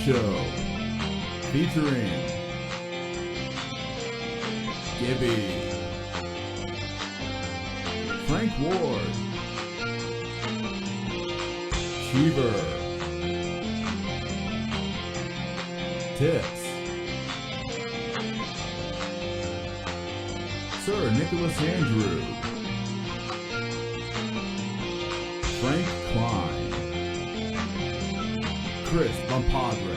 Show, featuring Gibby, Frank Ward, Cheever, Tips, Sir Nicholas Andrew, Frank Klein, Chris Bompadre.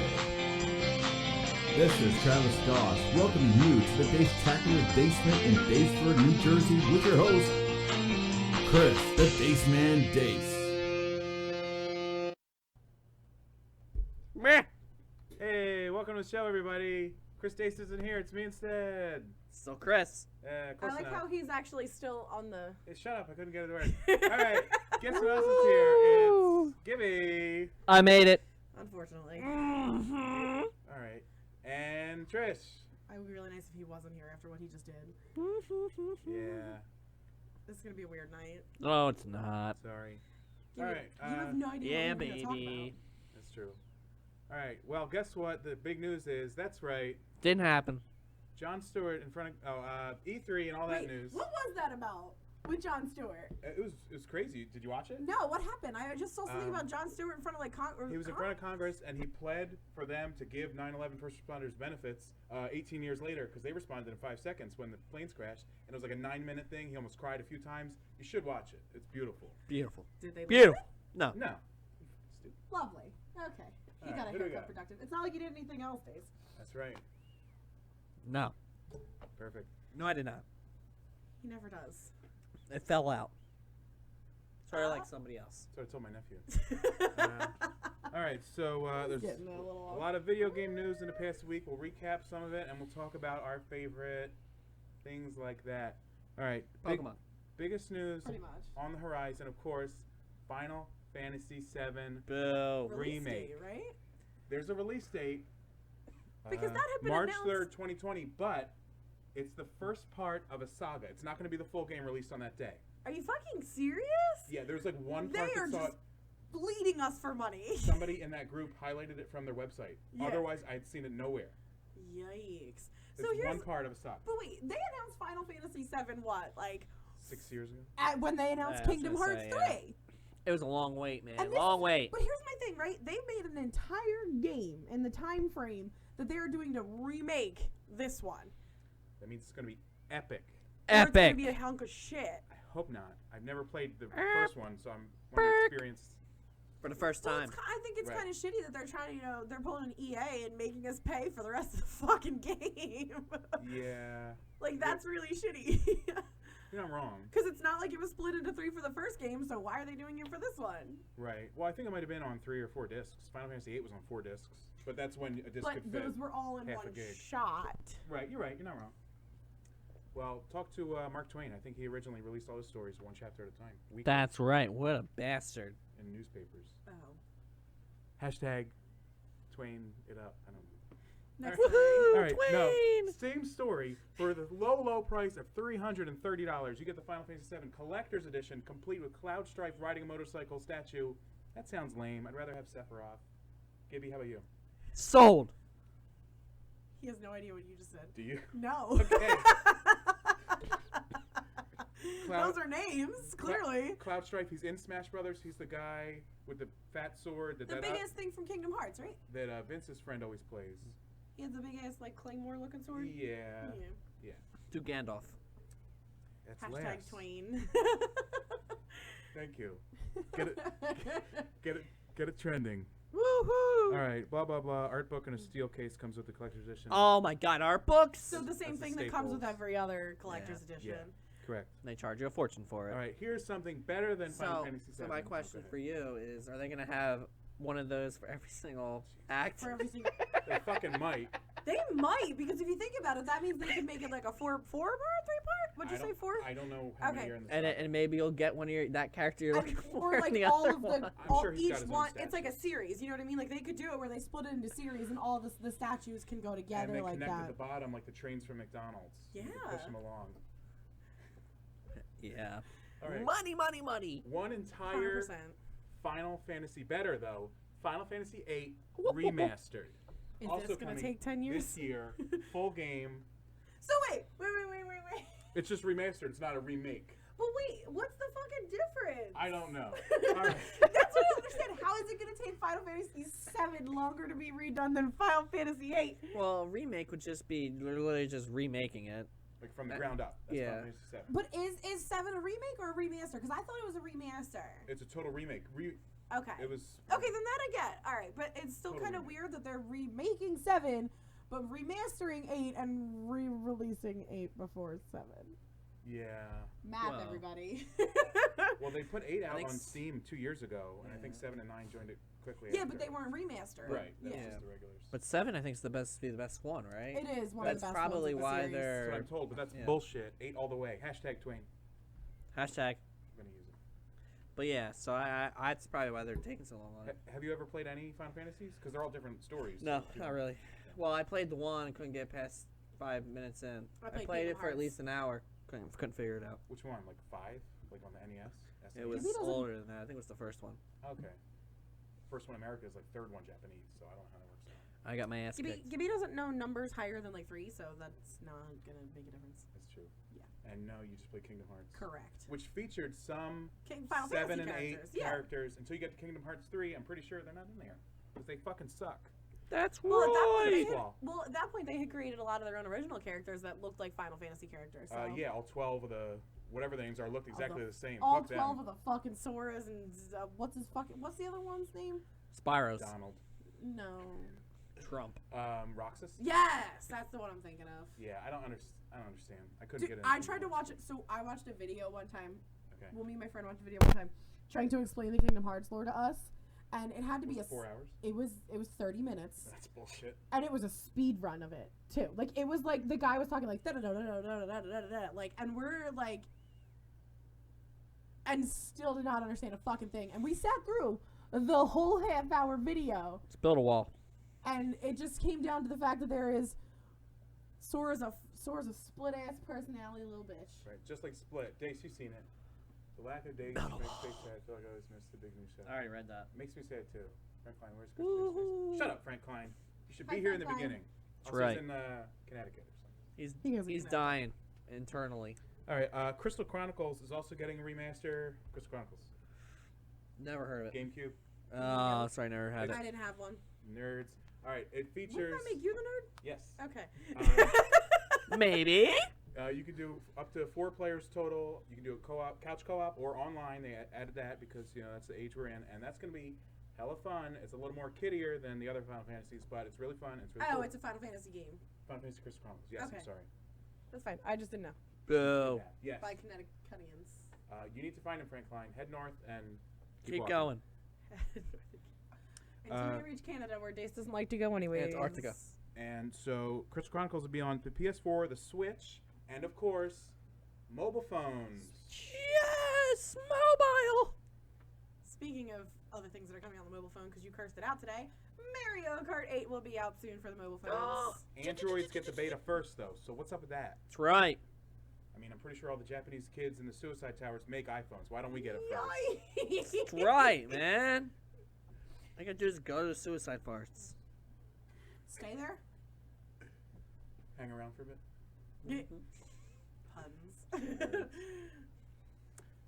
This is Travis Goss welcoming you to the Dace-tacular basement in Daceford, New Jersey with your host, Chris, the Dace Man Dace. Meh. Hey, welcome to the show, everybody. Chris Dace isn't here. It's me instead. Still Chris. Close I like enough. how he's actually still on the... Hey, shut up. I couldn't get it right. All right. Guess who else is here? It's Gibby. I made it. Unfortunately. All right. And Trish. It would be really nice if he wasn't here after what he just did. Yeah. This is going to be a weird night. Oh, it's not. Sorry. You All have- right. you have no idea Yeah, what we're going to talk baby. That's true. All right. Well, guess what? The big news is, that's right. Didn't happen. Jon Stewart in front of E3 and all about. that news. What was that about with Jon Stewart? It was crazy. Did you watch it? No, what happened? I just saw something about Jon Stewart in front of like He was in front of Congress, and he pled for them to give 9/11 first responders benefits 18 years later, because they responded in 5 seconds when the planes crashed, and it was like a 9-minute thing. He almost cried a few times. You should watch it. It's beautiful. Beautiful. Did they Beautiful. No. No. Lovely. Okay. He All got right, a who do we haircut got? productive. It's not like he did anything else, Dace. That's right. No. Perfect. No, I did not. He never does. It fell out. Sorry, like somebody else. So I told my nephew. All right, so there's Getting a little a lot of video game news in the past week. We'll recap some of it, and we'll talk about our favorite things like that. All right. Pokemon. Biggest news Pretty much. on the horizon, of course, Final Fantasy VII. Boo. Release remake. date, right? There's a release date. Because that had been March announced. 3rd, 2020, but it's the first part of a saga. It's not going to be the full game released on that day. Are you fucking serious? Yeah, there's like one They part are that saw just bleeding us for money. somebody in that group highlighted it from their website. Yeah. Otherwise, I'd seen it nowhere. Yikes. It's So here's one part of a saga. But wait, they announced Final Fantasy VII what? Like 6 years ago? when they announced Yeah, I was Kingdom gonna Hearts say, 3. It was a long wait, man. And this- Long wait. But here's my thing, right? They made an entire game in the time frame that they are doing to remake this one. That means it's going to be epic. Or it's gonna Epic. be a hunk of shit. I hope not. I've never played the first one, so I'm want to experience. For the first Well, time. I think it's Right. kind of shitty that they're trying to, they're pulling an EA and making us pay for the rest of the fucking game. Yeah. Like, that's really shitty. You're not wrong. Because it's not like it was split into 3 for the first game, so why are they doing it for this one? Right. Well, I think it might have been on 3 or 4 discs. Final Fantasy VIII was on 4 discs. But that's when a disc But could fit. those were all in half a one gig. shot. Right, you're right. You're not wrong. Well, talk to Mark Twain. I think he originally released all his stories one chapter at a time. Weekly, That's right. What a bastard. in newspapers. Oh. Hashtag Twain it up. I don't know. Next All time. All right, no. Twain! Same story for the low price of $330. You get the Final Fantasy VII Collector's Edition, complete with Cloud Strife riding a motorcycle statue. That sounds lame. I'd rather have Sephiroth. Gibby, how about you? Sold. He has no idea what you just said. Do you? No. Okay. Cloud- Those are names, clearly. Cloud Strife. He's in Smash Brothers. He's the guy with the fat sword The that biggest thing from Kingdom Hearts, right? Vince's friend always plays. He had the big ass, like, Claymore looking sword. Yeah. To Gandalf. That's Hashtag last. Twain. Thank you. Get it trending. Woohoo! All right, blah blah blah. Art book and a steel case comes with the collector's edition. Oh my god, art books? So the same That's the thing that comes with staples. every other collector's Yeah. edition. Yeah. Correct. They charge you a fortune for it. All right, here's something better than Final Fantasy VII. So my question for you is, are they going to have one of those for every single act? For every single... They fucking might. They might, because if you think about it, that means they could make it like a four-part, 3-part? What'd you say, 4? I don't know how many Okay. are in the And, saga. and maybe you'll get one of your that character you're looking for. Or in like the all other of the, one. I'm sure he's each got his own one. It's like a statue. series. You know what I mean? Like they could do it where they split it into series, and all the statues can go And together they like connect that. at the bottom like the trains from McDonald's. You can Yeah. push them along. Yeah. All right. Money, money, money. One entire 100%. Final Fantasy better though. Final Fantasy VIII Remastered. Is Also this gonna coming take 10 years? This year, full game. So wait. It's just remastered. It's not a remake. But wait, what's the fucking difference? I don't know. All right. That's what I don't understand. How is it gonna take Final Fantasy VII longer to be redone than Final Fantasy VIII? Well, remake would just be literally just remaking it. Like from the ground up. That's Yeah. Final Fantasy VII. But is 7 a remake or a remaster? Because I thought it was a remaster. It's a total remake. Okay. It was. Okay, then that I get. All right, but it's still Total kind of remake. weird that they're remaking 7, but remastering 8 and re-releasing 8 before 7. Yeah. Math, Well. everybody. Well, they put 8 out think on s- Steam 2 years ago, and I think Yeah. 7 and 9 joined it quickly. yeah, after. but they weren't remastered. Right. That's Yeah. just the regulars. But 7, I think, is the best one, right? It is one That's of the best probably ones of the why series. they're- That's what I'm told, but that's Yeah. bullshit. 8 all the way. Hashtag Twain. Hashtag. I'm gonna use it. But yeah, so that's probably why they're taking so long on it. Have you ever played any Final Fantasies? Because they're all different stories. No, so- not really. Well, I played the one, couldn't get past 5 minutes in. I I played played it Kingdom for at Hearts. least an hour. Couldn't figure it out. Which one? Like 5? Like on the NES? It was Maybe it doesn't- older than that. I think it was the first one. Okay. First one America is like third one Japanese, so I don't know how that works out. I got my ass Gibby, kicked. Gibby doesn't know numbers higher than like 3, so that's not gonna make a difference. That's true. Yeah. And no, you just played Kingdom Hearts. Correct. Which featured some Final 7 Fantasy and 8 characters. Yeah. characters until you get to Kingdom Hearts 3. I'm pretty sure they're not in there. Because they fucking suck. That's Well, at that point, they Right. had, well, at that point, they had created a lot of their own original characters that looked like Final Fantasy characters. So. Yeah, all 12 of the whatever the names are looked exactly the same. All Fuck 12 them. of the fucking Soras and what's the other one's name? Spyros. Donald. No. Trump. Roxas. Yes, that's the one I'm thinking of. Yeah, I don't understand. I couldn't Dude, get into I it. tried to watch it. So I watched a video one time. Okay. Well, me and my friend watched a video one time, trying to explain the Kingdom Hearts lore to us, and it had to be Was it 4 hours? It was 30 minutes, That's bullshit. and it was a speed run of it too. Like it was like the guy was talking like da da da da da da da da like, and we're like, and still did not understand a fucking thing. And we sat through the whole half-hour video, Let's build a wall. and it just came down to the fact that there is Sora's a split-ass personality, little bitch. Right, just like Split. Dace, you've seen it. The lack of Dace makes me sad. I feel like I always miss the big new show. I already read that. Makes me sad too. Frank Klein, where's Christopher's Woohoo. face? Shut up, Frank Klein. You should be Hi, here in the Frank Klein. beginning. That's Also, right. he's in Connecticut or something. He goes He's in dying internally. All right, Crystal Chronicles is also getting a remaster. Crystal Chronicles, Never heard of it. GameCube, Oh, that's right. I never had it. I didn't have one. nerds. All right, it Wouldn't features. that make you the nerd? Yes. Okay. Maybe. You can do up to 4 players total. You can do a co-op, couch co-op, or online. They added that because that's the age we're in, and that's gonna be hella fun. It's a little more kiddier than the other Final Fantasies, but it's really fun. It's really Oh, cool. it's a Final Fantasy game. Final Fantasy Crystal Chronicles. Yes, Okay. I'm sorry. That's fine. I just didn't know. Boo. Yeah, yes. By Connecticutians. You need to find him, Frank Klein. Head north and Keep walking. going. Until we reach Canada, where Dace doesn't like to go anyway. Antarctica. And so Crystal Chronicles will be on the PS4, the Switch, and of course, mobile phones. Yes, mobile. Speaking of other things that are coming on the mobile phone, because you cursed it out today, Mario Kart 8 will be out soon for the mobile phones. Androids get the beta first, though. So what's up with that? That's right. I mean, I'm pretty sure all the Japanese kids in the suicide towers make iPhones. Why don't we get it first? That's right, man. All I gotta do is go to the suicide parts. Stay there. Hang around for a bit. Puns.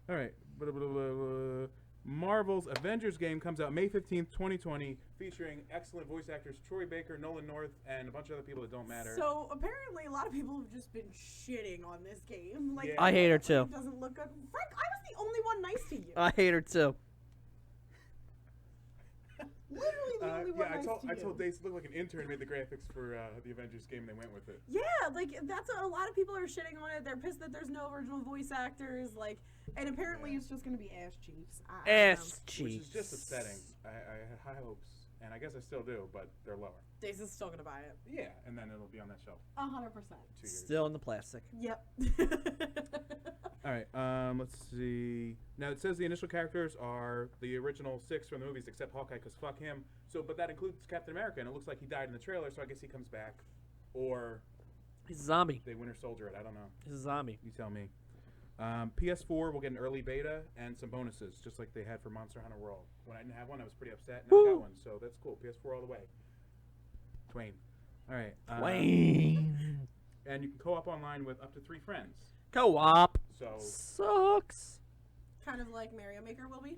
All right. Blah, blah, blah, blah. Marvel's Avengers game comes out May 15th, 2020, featuring excellent voice actors Troy Baker, Nolan North, and a bunch of other people that don't matter. So apparently, a lot of people have just been shitting on this game. Like, Yeah. I hate her too. It doesn't look good. Frank, I was the only one nice to you. I hate her too. Literally the only one nice to you. I told Dace it looked like an intern made the graphics for the Avengers game, and they went with it. Yeah, like that's a lot of people are shitting on it. They're pissed that there's no original voice actors. Like, and apparently Yeah. it's just gonna be ass cheeks. I don't know. Ass Which cheeks. is just upsetting. I had high hopes, and I guess I still do, but they're lower. Dace is still gonna buy it. Yeah, and then it'll be on that shelf 100%. in 2 years. Still in the plastic. Yep. All right, let's see. Now, it says the initial characters are the original 6 from the movies, except Hawkeye, because fuck him. So, but that includes Captain America, and it looks like he died in the trailer, so I guess he comes back. Or He's a zombie. they Winter Soldier it, I don't know. He's a zombie. You tell me. PS4 will get an early beta and some bonuses, just like they had for Monster Hunter World. When I didn't have one, I was pretty upset. Now I got one, so that's cool. PS4 all the way. Twain. All right. Wayne. And you can co-op online with up to 3 friends. Co-op. So. Sucks. Kind of like Mario Maker will be.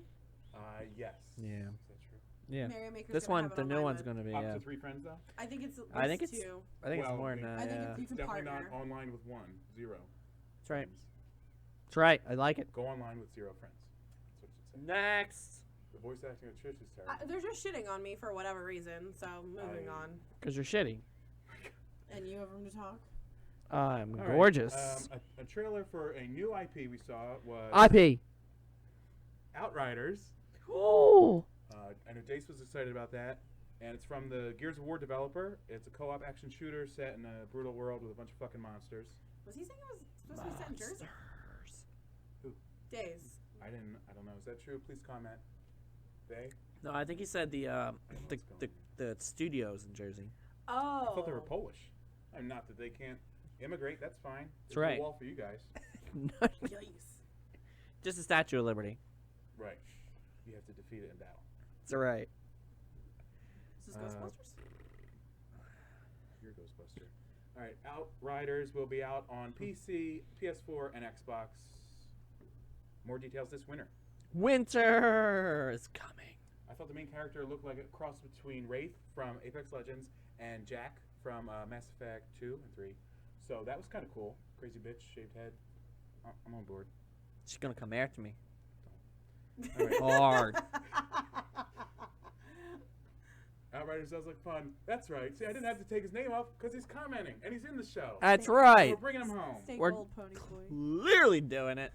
Yes. Yeah. Is that true? Yeah. Mario Maker's This gonna one, have it the new online one's with- going to be. Up Yeah. to 3 friends, though? I think it's. At I think least it's- 2. I think it's Well, more than that. I think Yeah. it's, you can Definitely partner. not online with 1. 0. That's right. friends. That's right. I like it. Go online with 0 friends. That's what it should say. Next. The voice acting of Trish is terrible. They're just shitting on me for whatever reason, so moving on. Because you're shitty. And you have room to talk? I'm All right, gorgeous. A trailer for a new IP we saw was IP. Outriders. Oh. I know Dace was excited about that. And it's from the Gears of War developer. It's a co-op action shooter set in a brutal world with a bunch of fucking monsters. Was he saying it was supposed to be set in Jersey? Who? Days. I don't know. Is that true? Please comment. They? No, I think he said the studios in Jersey. Oh. I thought they were Polish. I mean, not that they can't immigrate. That's fine. That's There's no right. wall for you guys. Yikes. Just the Statue of Liberty. Right. You have to defeat it in battle. That's right. Is this Ghostbusters? You're a Ghostbuster. All right. Outriders will be out on PC, PS4, and Xbox. More details this winter. Winter is coming. I thought the main character looked like a cross between Wraith from Apex Legends and Jack from Mass Effect 2 and 3. So that was kind of cool. Crazy bitch, shaved head. I'm on board. She's gonna come after me. All right. Hard. Outriders sounds like fun. That's right. See, I didn't have to take his name off because he's commenting and he's in the show. That's We're right. bringing him home. Stay We're- gold, pony boy. Clearly doing it.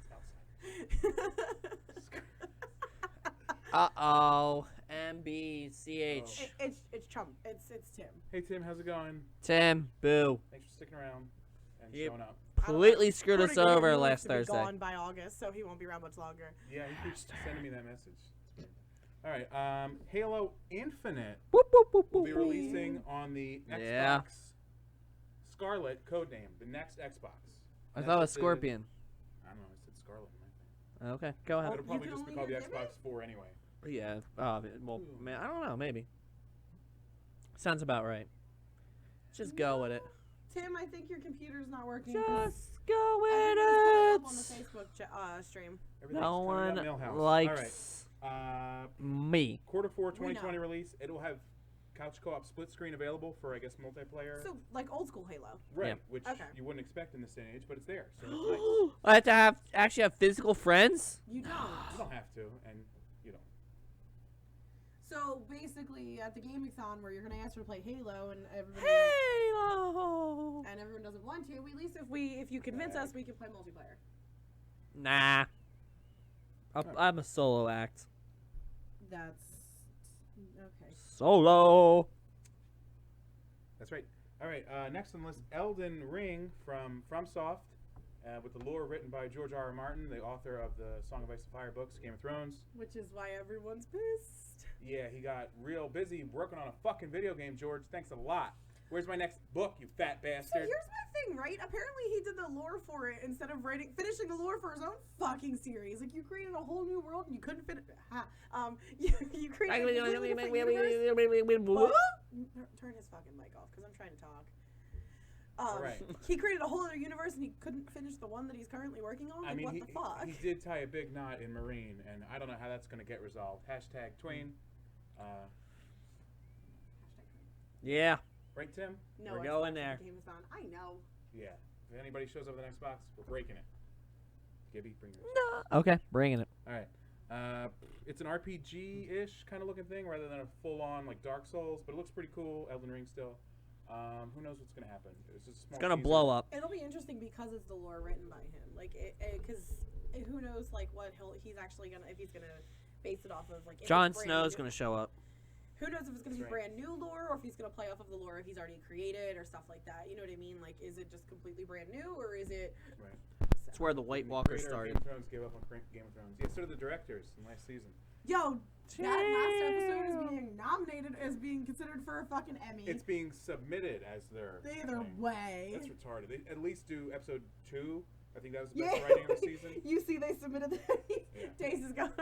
Uh-oh. MBCH. It's Chum. It's Tim. Hey Tim, how's it going? Tim, boo. Thanks for sticking around and Yep. showing up. Completely screwed us According to him, over he wants last to be Thursday. Gone by August, so he won't be around much longer. Yeah, he keeps sending me that message. All right, Halo Infinite Whoop, whoop, whoop, will whoop. be releasing on the Xbox Yeah. Scarlet codename, the next Xbox. I And thought it was that's the- Scorpion. I don't know. I said Scarlet in my thing. Okay, go ahead. It'll You probably can just be only called the hear Xbox 4 anyway. Yeah. Well, man, I don't know. Maybe. Sounds about right. Just go with it. Tim, I think your computer's not working. Just go I with think it's coming up on the it. Facebook stream. Everything's No coming one up Millhouse. likes All right. me. Quarter 4 We 2020 know. release. It'll have couch co-op split screen available for, I guess, multiplayer. So, like old school Halo. Right, Yeah. which Okay. you wouldn't expect in this day and age, but it's there. So it's nice. I have to actually have physical friends. You don't. You don't have to, and you don't. So basically, at the Gaming-thon, where you're gonna ask to play Halo, and everybody Halo. and everyone doesn't want to, at least if you convince us, we can play multiplayer. Nah. I'm a solo act. That's okay. Solo. That's right. All right. Next on the list, Elden Ring from FromSoft, with the lore written by George R. R. Martin, the author of the Song of Ice and Fire books, Game of Thrones. Which is why everyone's pissed. Yeah, he got real busy working on a fucking video game, George. Thanks a lot. Where's my next book, you fat So bastard? here's my thing, right? Apparently he did the lore for it instead of finishing the lore for his own fucking series. Like, you created a whole new world and you couldn't fit it. You created a completely different universe. Turn his fucking mic off, because I'm trying to talk. Right. He created a whole other universe and he couldn't finish the one that he's currently working on? Like, I mean, what the fuck? he did tie a big knot in Marine, and I don't know how that's going to get resolved. Hashtag Twain. Yeah. Right, Tim? No, We're it's going not there. Game-a-thon. I know. Yeah. If anybody shows up with an Xbox, we're breaking it. Gibby, bring yours. No. Okay, bringing it. All right. It's an RPG-ish kind of looking thing rather than a full-on like Dark Souls, but it looks pretty cool. Elden Ring still. Who knows what's gonna happen? It's gonna blow up. It'll be interesting because it's the lore written by him. Like, because who knows, like, what he's actually gonna, if he's gonna base it off of, like. if Jon it's brand Snow's new- gonna show up. Who knows if it's gonna be That's right. brand new lore or if he's gonna play off of the lore he's already created or stuff like that. You know what I mean? Like, is it just completely brand new or is it? Right. It's where the White The Walker creator of started. Game of Thrones gave up on Game of Thrones. Yeah, so did the directors in last season. Yo, that last episode is being nominated as being considered for a fucking Emmy. It's being submitted as their Either thing. way. That's retarded. They at least do episode 2 I think that was the best writing of the season. You see, they submitted that. Yeah. Dace is gone.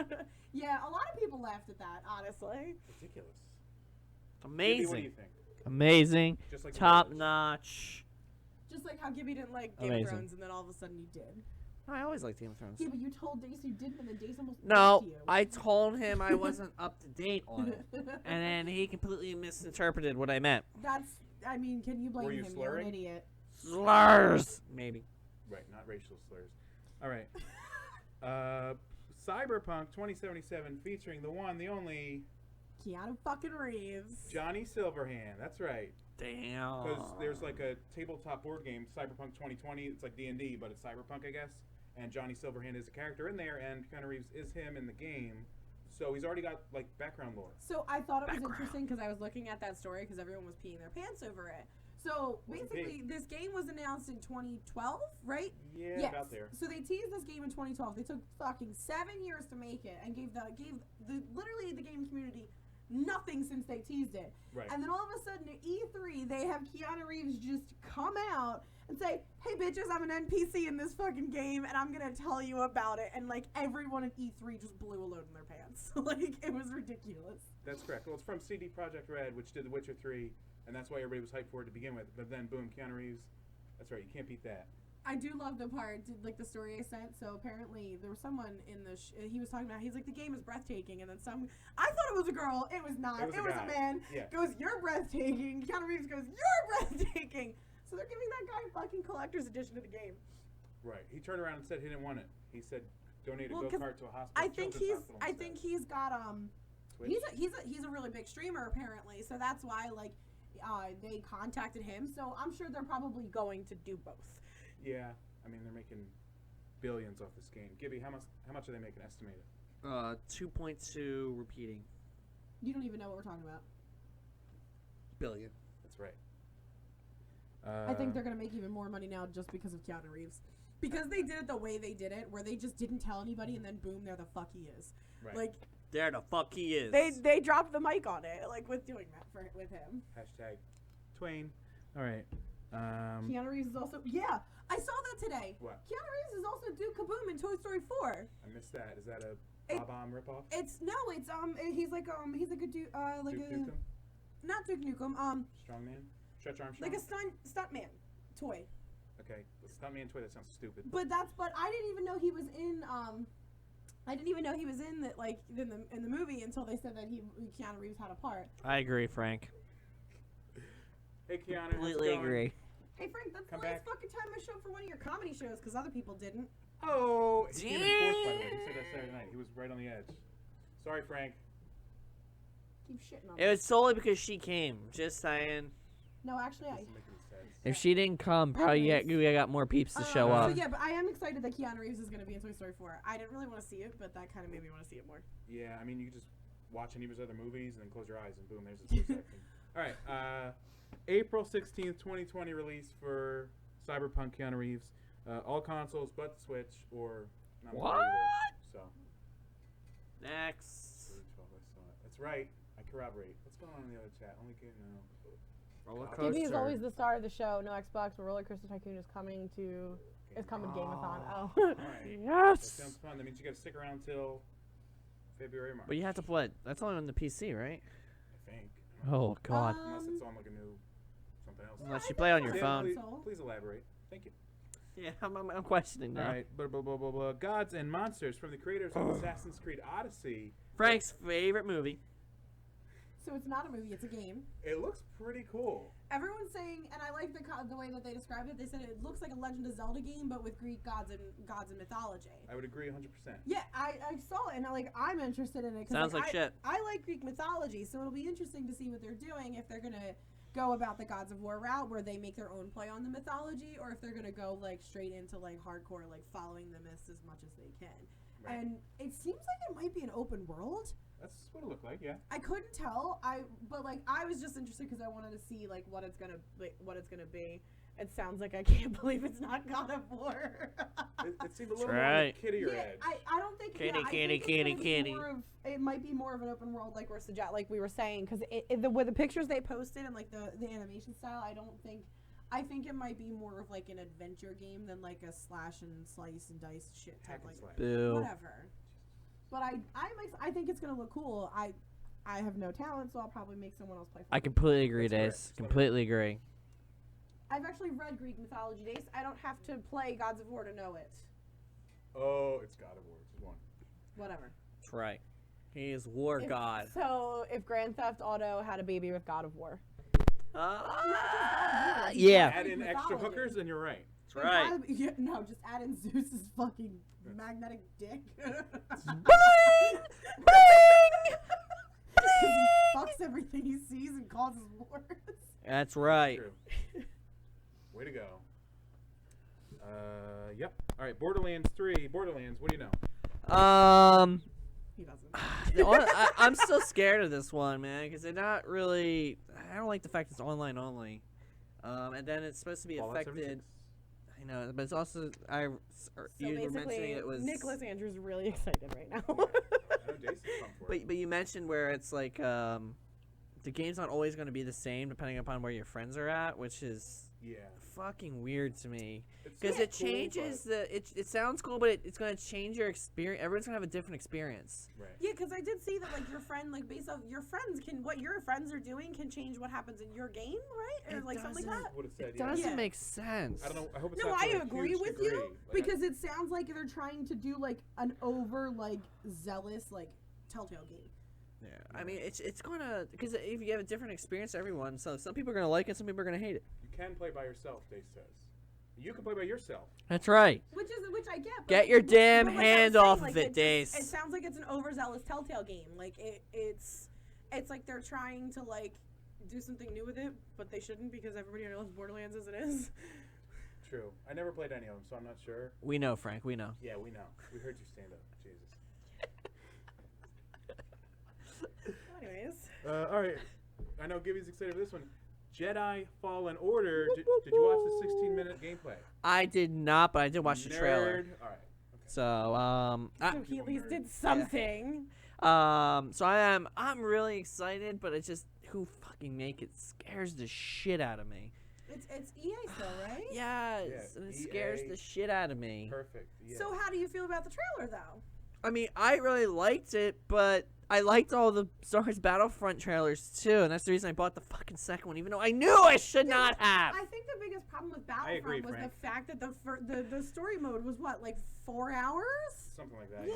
Yeah, a lot of people laughed at that, honestly. Ridiculous. Amazing. Gibby, what do you think? Amazing. Just like the Top Ravens. notch. Just like how Gibby didn't like Game Amazing. of Thrones, and then all of a sudden you did. I always liked Game of Thrones. Yeah, but you told Dace you didn't, and then Dace almost No, you. I told him I wasn't up to date on it, and then he completely misinterpreted what I meant. That's. I mean, can you blame Were you him? slurring? You're an idiot. Slurs, maybe. Right, not racial slurs. All right. Cyberpunk 2077 featuring the one, the only Keanu fucking Reeves. Johnny Silverhand. That's right. Damn. Because there's like a tabletop board game, Cyberpunk 2020. It's like D&D, but it's Cyberpunk, I guess. And Johnny Silverhand is a character in there, and Keanu Reeves is him in the game. So he's already got like background lore. So I thought it was interesting because I was looking at that story because everyone was peeing their pants over it. So Wasn't basically, this game was announced in 2012, right? Yeah, Yes. about there. So they teased this game in 2012. They took fucking 7 years to make it and gave the literally the game community nothing since they teased it. Right. And then all of a sudden at E3, they have Keanu Reeves just come out and say, "Hey bitches, I'm an NPC in this fucking game, and I'm gonna tell you about it." And like everyone at E3 just blew a load in their pants. Like it was ridiculous. That's correct. Well, it's from CD Projekt Red, which did The Witcher 3, and that's why everybody was hyped for it to begin with. But then, boom, Keanu Reeves. That's right. You can't beat that. I do love the part, like the story I sent. So apparently there was someone in the, he was talking about, he's like, the game is breathtaking. And then I thought it was a girl. It was not. It was a guy. a man. Yeah. Goes, "You're breathtaking." Keanu Reeves goes, "You're breathtaking." So they're giving that guy a fucking collector's edition of the game. Right. He turned around and said he didn't want it. He said donate a Well, 'cause go-kart to a hospital. I think children's he's, hospital I instead. think he's got, Twitch? he's a really big streamer apparently. So that's why, like, they contacted him. So I'm sure they're probably going to do both. Yeah. I mean, they're making billions off this game. Gibby, how much are they making estimated? 2.2 repeating You don't even know what we're talking about. billion. That's right. I think they're gonna make even more money now just because of Keanu Reeves. Because they did it the way they did it, where they just didn't tell anybody, and then boom, there the fuck he is. Right. Like There the fuck he is. they dropped the mic on it, like with doing that with him. Hashtag Twain. All right. Keanu Reeves is also I saw that today. What? Keanu Reeves is also Duke Kaboom in Toy Story 4. I missed that. Is that a Bob-omb ripoff? It's he's like a dude like Duke a Nukem? not Duke Nukem Strongman? Stretch Armstrong? like a stuntman toy. Okay. The Stuntman toy, that sounds stupid. But I didn't even know he was in I didn't even know he was in the movie until they said that Keanu Reeves had a part. I agree, Frank. Hey, Keanu. how's it Completely going? agree. Hey Frank, that's Come the last back. fucking time I showed for one of your comedy shows because other people didn't. Oh, he came in fourth, by the way. He said that Saturday night. He was right on the edge. Sorry, Frank. Keep shitting on It me. was solely because she came. Just saying. No, actually, Doesn't make any sense. If she didn't come, probably we got more peeps to show So up. yeah, but I am excited that Keanu Reeves is going to be in Toy Story 4. I didn't really want to see it, but that kind of made me want to see it more. Yeah, I mean, you can just watch any of his other movies and then close your eyes and boom, there's his first acting. All right, April 16th, 2020 release for Cyberpunk Keanu Reeves. All consoles but the Switch or not What? either. So. Next. 12, I saw it. That's right. I corroborate. What's going on in the other chat? Only kidding. No. Roller Gibby Gibby is coaster. always the star of the show. No Xbox, but Roller Coaster Tycoon is coming to Gameathon. Oh. All right. That Yes. sounds fun. That means you got to stick around till February, March. But you have to play. That's only on the PC, right? I think. Oh God. Unless it's on like a new something else. Unless you play on your Tim, phone. Please elaborate. Thank you. Yeah, I'm questioning All now. right. Blah, blah, blah, blah, blah. Gods and Monsters from the creators of Assassin's Creed Odyssey. Frank's favorite movie. So it's not a movie; it's a game. It looks pretty cool. Everyone's saying, and I like the way that they described it. They said it looks like a Legend of Zelda game, but with Greek gods and mythology. I would agree 100%. Yeah, I saw it, and I'm interested in it. 'Cause, Sounds like shit. I like Greek mythology, so it'll be interesting to see what they're doing. If they're gonna go about the Gods of War route, where they make their own play on the mythology, or if they're gonna go like straight into like hardcore, like following the myths as much as they can. Right. And it seems like it might be an open world. That's what it looked like, yeah. I couldn't tell. But I was just interested because I wanted to see like what it's gonna be. It sounds like I can't believe it's not God of War. It seemed a little That's more right. like Kitty or Yeah, Edge. I don't think. Kitty, I think kitty, it's kitty, gonna be kitty. it might be more of an open world, like we were saying, because with the pictures they posted and like the animation style, I don't think I think it might be more of like an adventure game than like a slash and slice and dice shit type Hack and like slash. Boo. whatever. But I think it's gonna look cool. I have no talent, so I'll probably make someone else play for I me. completely agree, That's Dace. Completely agree. I've actually read Greek mythology, Dace. I don't have to play Gods of War to know it. Oh, it's God of War. Just one. Whatever. That's right. He is war god. So if Grand Theft Auto had a baby with God of War. Yeah. Add in extra Mythology. hookers, and you're right. That's right. Yeah, no, just add in Zeus's fucking magnetic dick. He fucks everything he sees and causes wars. That's right. True. Way to go. Yep. All right, Borderlands 3. Borderlands, what do you know? He doesn't. I'm still scared of this one, man, because they're not really. I don't like the fact it's online only. And then it's supposed to be Fallout affected. 76. I know, but it's also So you were mentioning basically, it was Nicholas Andrews really excited right now. I know Jason's pumped for it. But you mentioned where it's like the game's not always going to be the same depending upon where your friends are at, which is Yeah. fucking weird to me. It's Because not it cool, changes but- it sounds cool, but it's going to change your experience. Everyone's going to have a different experience. Right. Yeah, because I did see that like your friend, like based off your friends can what your friends are doing can change what happens in your game, right? Or It like something like doesn't- that. Would have said, It yeah. doesn't Yeah. make sense. I don't know. I hope it's No, not I to a agree huge with degree. you Like, because it sounds like they're trying to do like an over like zealous like Telltale game. Yeah, I mean it's gonna because if you have a different experience, everyone. So some people are gonna like it, some people are gonna hate it. you can play by yourself, Dace says. You can play by yourself. That's right. Which I get. But Get your damn but like I'm hand saying, off like, of it, Dace. It sounds like it's an overzealous Telltale game. Like it's like they're trying to like do something new with it, but they shouldn't because everybody loves Borderlands as it is. True. I never played any of them, so I'm not sure. We know, Frank. We know. Yeah, we know. We heard you stand up. Jesus. Anyways. All right. I know Gibby's excited for this one. Jedi Fallen Order. Did you watch the 16-minute gameplay? I did not, but I did watch the trailer. Nerd. All right. So So he at least did something. so I'm really excited, but it's just who fucking make it scares the shit out of me. It's EA still, right? Yes, Yeah, and it scares EA. the shit out of me. Perfect. Yeah. So how do you feel about the trailer though? I mean, I really liked it, but I liked all the Star Wars Battlefront trailers too, and that's the reason I bought the fucking second one, even though I knew I should not have. I think the biggest problem with agree, Battlefront was Frank. the fact that the story mode was what, like 4 hours? Something like that.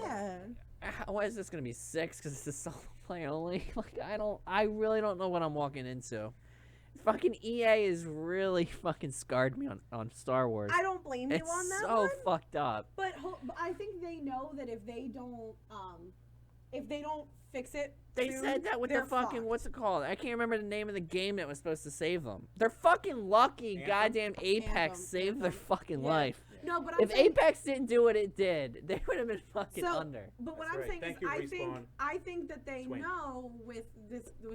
Yeah. Why is this gonna be 6? Because it's a solo play only. Like I really don't know what I'm walking into. Fucking EA is really fucking scarred me on Star Wars. I don't blame you It's on that so one. fucked up. But I think they know that if they don't fix it, They soon, said that with the they're fucking fucked. what's it called? I can't remember the name of the game that was supposed to save them. They're fucking lucky. Anthem? Goddamn Apex Anthem, saved their Anthem. fucking Yeah. life. No, but I'm If saying, Apex didn't do what it did, they would have been fucking So- under. But what That's I'm right. saying Thank is, you, I think that they Swain. know with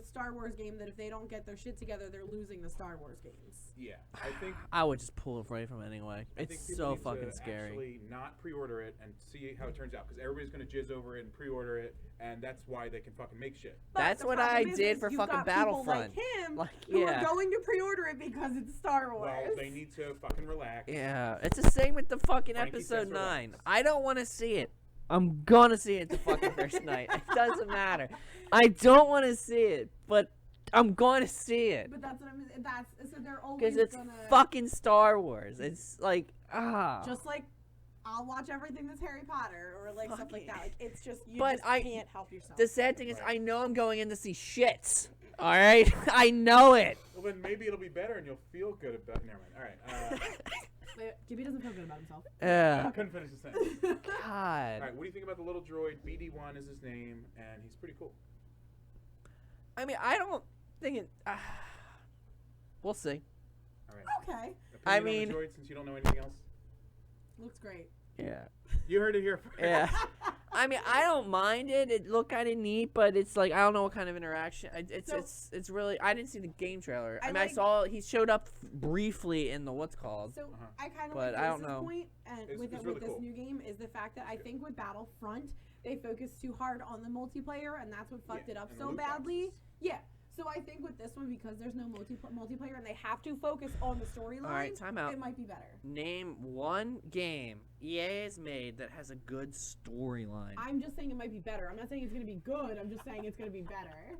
Star Wars game that if they don't get their shit together, they're losing the Star Wars games. Yeah. I think. I would just pull away from it anyway. I think It's people so need to fucking scary. Actually, not pre-order it and see how it turns out because everybody's gonna jizz over it and pre-order it, and that's why they can fucking make shit. But That's the what problem I is did for you've fucking got people Battlefront. like him Like, who yeah. are going to pre-order it because it's Star Wars. Well, they need to fucking relax. Yeah, it's the same with the fucking Frankie episode says relax. 9. I don't want to see it. I'm gonna see it the fucking first night. It doesn't matter. I don't want to see it, but I'm going to see it But that's what I'm. So they're always because it's gonna fucking Star Wars. It's like just like I'll watch everything that's Harry Potter or like stuff like that. Like it's just you But just I- can't help yourself. The sad thing is, Right. I know I'm going in to see shits. All right, I know it. Well, then maybe it'll be better and you'll feel good about. Never mind. All right. Wait, Gibby doesn't feel good about himself. I Yeah. couldn't finish the sentence. All God. right. What do you think about the little droid? BD1 is his name, and he's pretty cool. I mean, I don't think it. We'll see. All right. Okay, I Opinion on mean- the droid, since you don't know anything else. looks great. Yeah. You heard it here first. Yeah. I mean, I don't mind it. It looked kind of neat, but it's like I don't know what kind of interaction. So- It's really. I didn't see the game trailer. I I mean, I like- saw he showed up briefly in the what's called. So Uh-huh. I kind of But like I don't Dace's know. point, and It's- with it's with really this cool. new game is the fact that I think with Battlefront they focused too hard on the multiplayer, and that's what fucked Yeah, it up and the so loot badly. boxes. Yeah. So I think with this one, because there's no multiplayer and they have to focus on the storyline, All right, time out. it might be better. Name one game EA has made that has a good storyline. I'm just saying it might be better. I'm not saying it's going to be good. I'm just saying it's going to be better.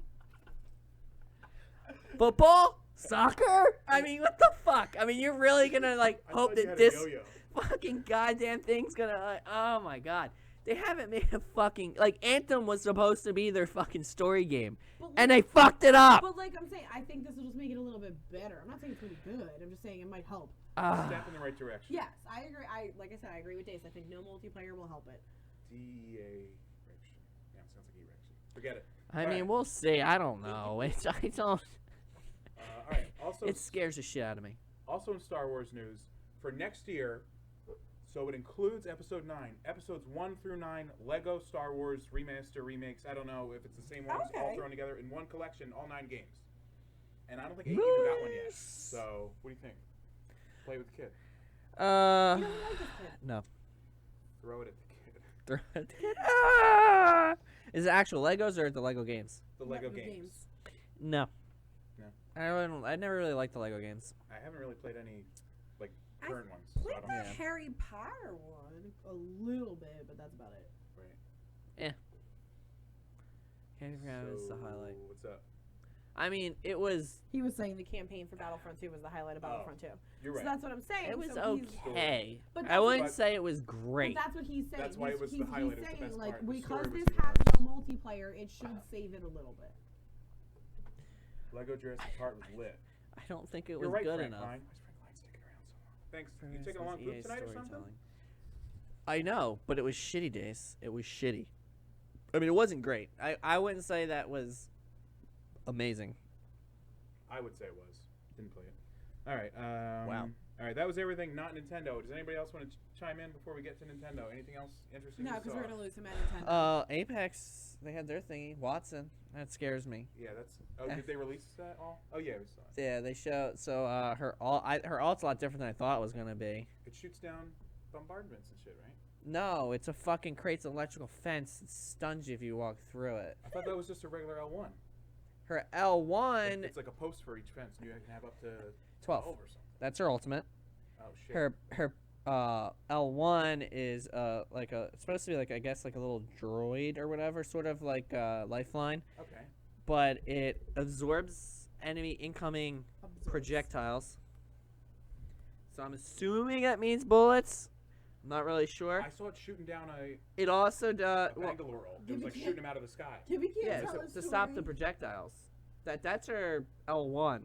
Football? Soccer? I mean, what the fuck? I mean, you're really gonna like I hope thought you that had a this yo-yo. fucking goddamn thing's gonna like, oh my god. They haven't made a fucking like Anthem was supposed to be their fucking story game. But And they fucked it up. But like I'm saying, I think this will just make it a little bit better. I'm not saying it's going to be good. I'm just saying it might help. Step in the right direction. Yes, I agree. Like I said, I agree with Dace. I think no multiplayer will help it. D-E-A-rection. Yeah, it sounds like erection. Forget it. I All mean, right. we'll see. I don't know. I don't. All right. Also, It scares the shit out of me. also in Star Wars news, for next year, so it includes Episode 9, Episodes 1 through 9, Lego Star Wars remaster, remakes. I don't know if it's the same ones all Okay. thrown together in one collection, all 9 games. And I don't think 8 even got one yet. So, what do you think? Play with the kid. You don't like this kid. No. Throw it at the kid. Is it actual Legos or the Lego games? The Lego games. No. No. I never really liked the Lego games. I haven't really played any, like, I current ones. So I Played don't the know. Yeah. Harry Potter one a little bit, but that's about it. Right. Candy Crush is the highlight. What's up? I mean, it was He was saying the campaign for Battlefront 2 was the highlight of Battlefront 2. You're So right. that's what I'm saying. it was so he's- okay. But I that's wouldn't what- say it was But great. that's what he's saying. That's why it was the he's highlight, it was the saying, best like, part. The because story was this the has best. no multiplayer, it should save it a little bit. Lego Jurassic Park was lit. I don't think it was You're right, good Frank enough. Pine. Why is Frank Line sticking around so long? Thanks. You taking a long EA poop tonight or something? storytelling. I know, but it was shitty, Dace. It was shitty. I mean, it wasn't great. I wouldn't say that was amazing. I would say it was. Didn't play it. All right. Wow. All right. That was everything not Nintendo. Does anybody else want to chime in before we get to Nintendo? Anything else interesting? No, you because saw? we're going to lose him at Nintendo. Apex, they had their thingy. Watson, that scares me. Yeah, that's. Oh, did they release that all? Oh yeah, we saw it. Yeah, they show. So her ult's a lot different than I thought it was gonna be. It shoots down bombardments and shit, right? No, it's a fucking creates an electrical fence that stuns you if you walk through it. I thought that was just a regular L1. Her L1, It's like a post for each fence. You can have up to 12. or something. That's her ultimate. Oh shit. Her L1 is like it's supposed to be like I guess like a little droid or whatever, sort of like lifeline, Okay. but it absorbs enemy incoming Absorbs. projectiles. So I'm assuming that means bullets. I'm not really sure. I saw it shooting down a It also does. Well, Bangalore roll. It was like shooting him out of the sky. Gibby can't yeah, tell to a stop the story. projectiles. That's her L1.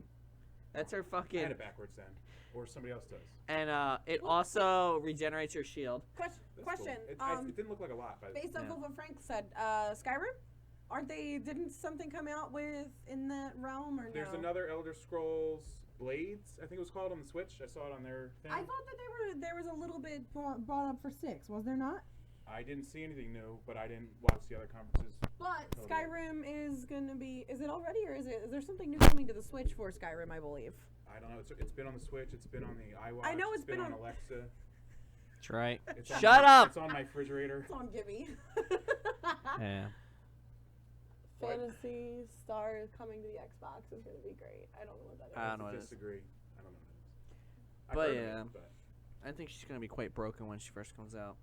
That's her I had fucking. it backwards then, or somebody else does. And it also regenerates your shield. That's Question. cool. It didn't look like a lot, but Based off Yeah. of what Frank said, Skyrim? Didn't something come out with in that realm or no? there's another Elder Scrolls Blades, I think it was called, on the Switch. I saw it on their thing. I thought that there was a little bit brought up for 6, was there not? I didn't see anything new, but I didn't watch the other conferences. But Totally. Skyrim is gonna be. Is it already, or is there something new coming to the Switch for Skyrim? I believe. I don't know. It's been on the Switch. It's been on the iWatch. I know it's it's been on on- Alexa. That's right. It's on Shut my- up! It's on my refrigerator. It's on Gibby. Yeah. What? Fantasy Star coming to the Xbox is gonna be great. I don't know what that is. I don't know what it is. Disagree. I don't know what it is. I've But heard of yeah. it, but I think she's gonna be quite broken when she first comes out.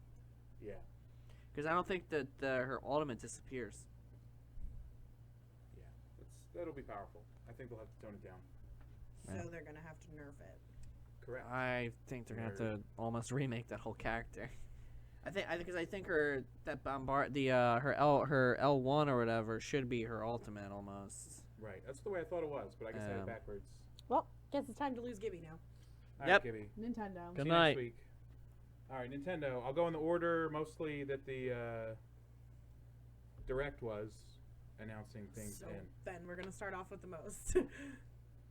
yeah. Because I don't think that her ultimate disappears. Yeah. That'll be powerful. I think they'll have to tone it down. So Yeah. they're gonna have to nerf it. Correct. I think they're gonna have to almost remake that whole character. I think her that bombard her L1 or whatever should be her ultimate almost. Right. That's the way I thought it was, but I guess I had Yeah. it backwards. Well, guess it's time to lose Gibby now. All Yep. right, Gibby. Nintendo. Good See you night. next week. All right, Nintendo. I'll go in the order mostly that the Direct was announcing things So in. then we're gonna start off with the most.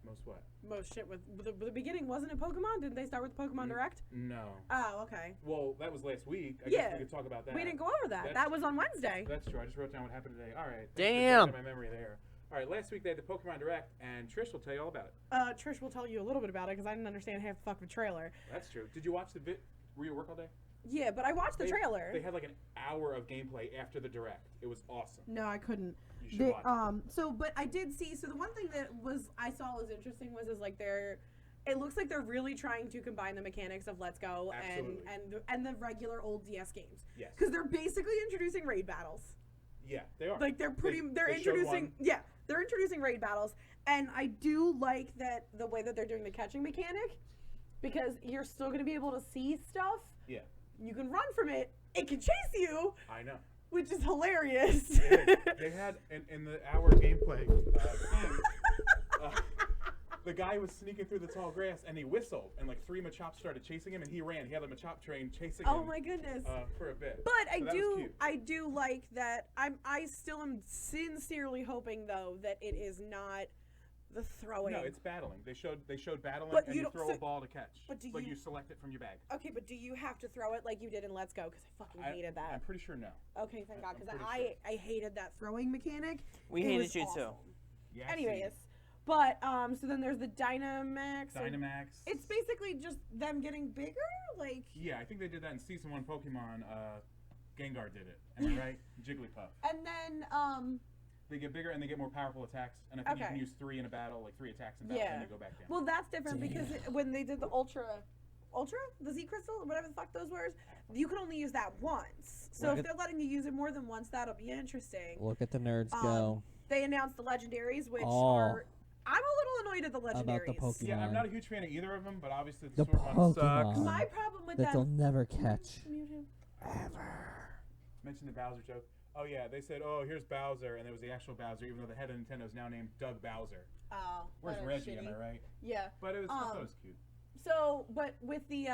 Most what? Most shit with the beginning, wasn't it Pokemon? Didn't they start with Pokemon Direct? No. Oh, okay. Well, that was last week. I Yeah. guess we could talk about that. We didn't go over that. That's- That was on Wednesday. That's true. I just wrote down what happened today. All right. Damn. My memory there. All right. Last week they had the Pokemon Direct, and Trish will tell you all about it. Trish will tell you a little bit about it because I didn't understand half the fucking trailer. That's true. Did you watch the vid? Were you at work all day? Yeah, but I watched the trailer. They had like an hour of gameplay after the direct. It was awesome. No, I couldn't. You should watch it. So, but I did see. So the one thing that I saw was interesting was like it looks like they're really trying to combine the mechanics of Let's Go and the regular old DS games. Yes. Because they're basically introducing raid battles. Yeah, they are. Like they're introducing they're introducing raid battles, and I do like that the way that they're doing the catching mechanic, because you're still going to be able to see stuff. Yeah. You can run from it. It can chase you. I know. Which is hilarious. They had in the hour gameplay thing, the guy was sneaking through the tall grass and he whistled, and like 3 Machops started chasing him, and he ran. He had a Machop train chasing him. Oh my goodness. For a bit. But So I do like that. I still am sincerely hoping though that it is not the throwing. No, it's battling. They showed battling, But and you you don't- throw so- a ball to catch. but do like you- you select it from your bag. Okay, but do you have to throw it like you did in Let's Go? Because I fucking hated that. I'm pretty sure no. Okay, thank God, because I'm I pretty I hated that throwing mechanic. We It hated was you awesome. too. Yeah. Anyways, but so then there's the Dynamax. Dynamax. It's basically just them getting bigger, like. Yeah, I think they did that in season 1 Pokemon. Gengar did it. Am I right? Jigglypuff. And then They get bigger and they get more powerful attacks, and I think you Okay. can use 3 in a battle, like 3 attacks in battle, Yeah. and you go back down. well, that's different because when they did the Ultra, the Z Crystal, or whatever the fuck those words, you can only use that once. So Look if they're letting you use it more than once, that'll be interesting. Look at the nerds go. They announced the legendaries, which Oh. are. I'm a little annoyed at the legendaries. About the Pokemon. Yeah, I'm not a huge fan of either of them, but obviously The the sword one sucks. Pokemon. My problem with That they'll them. never catch. Mute him. Mention the Bowser joke. Oh yeah, they said, oh, here's Bowser, and it was the actual Bowser, even though the head of Nintendo is now named Doug Bowser. Oh. Where's that is Reggie, shitty. am I right? Yeah. But it was, I thought it was cute. So, but with the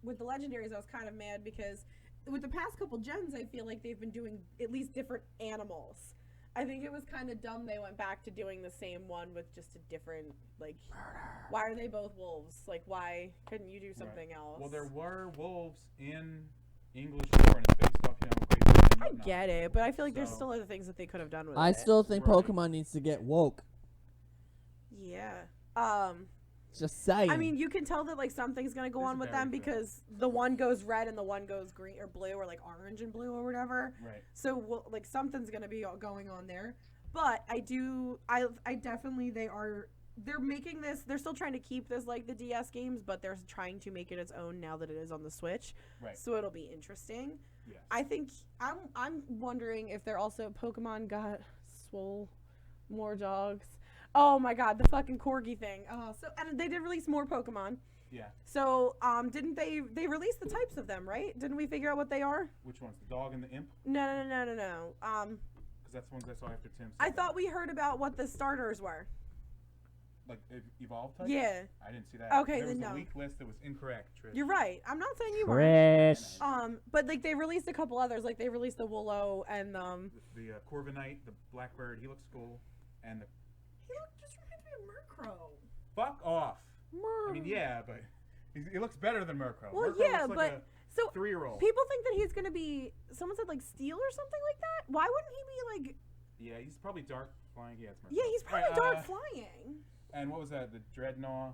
legendaries, I was kind of mad because with the past couple gens, I feel like they've been doing at least different animals. I think it was kind of dumb they went back to doing the same one with just a different, like, why are they both wolves? Like, why couldn't you do something else? Well, there were wolves in English lore, and it's based off, Great Britain and I whatnot. get it, but I feel like there's So- still other things that they could have done with I it. still think Right. Pokemon needs to get woke. Yeah. Just saying. I mean, you can tell that like something's gonna go There's on a with them barrier. because the one goes red and the one goes green or blue or like orange and blue or whatever. Right. So like something's gonna be going on there. But I definitely they're making this. They're still trying to keep this like the DS games, but they're trying to make it its own now that it is on the Switch. Right. So it'll be interesting. Yeah. I think I'm wondering if they're also Pokemon got swole more dogs. Oh my God, the fucking corgi thing. So and they did release more Pokemon. Yeah. So didn't they released the types of them, right? Didn't we figure out what they are? Which ones? The dog and the imp? No. Because that's the ones I saw after Tim. I thought we heard about what the starters were. Like evolved type? Yeah. I didn't see that. Okay, there then was no. a leak list that was incorrect, Trish. You're right. I'm not saying you weren't. Trish. But like they released a couple others. Like they released the Willow and The Corviknight, the Blackbird, he looks cool. And the... he just reminds me of Murkrow. Fuck off. I mean, yeah, but he looks better than Murkrow. Well, Murkrow yeah, looks like but so a 3-year-old. people think that he's gonna be. Someone said like Steel or something like that. Why wouldn't he be like? Yeah, he's probably dark flying. Yeah, it's Murkrow. Yeah, he's probably Alright, dark flying. And what was that? The Dreadmaw,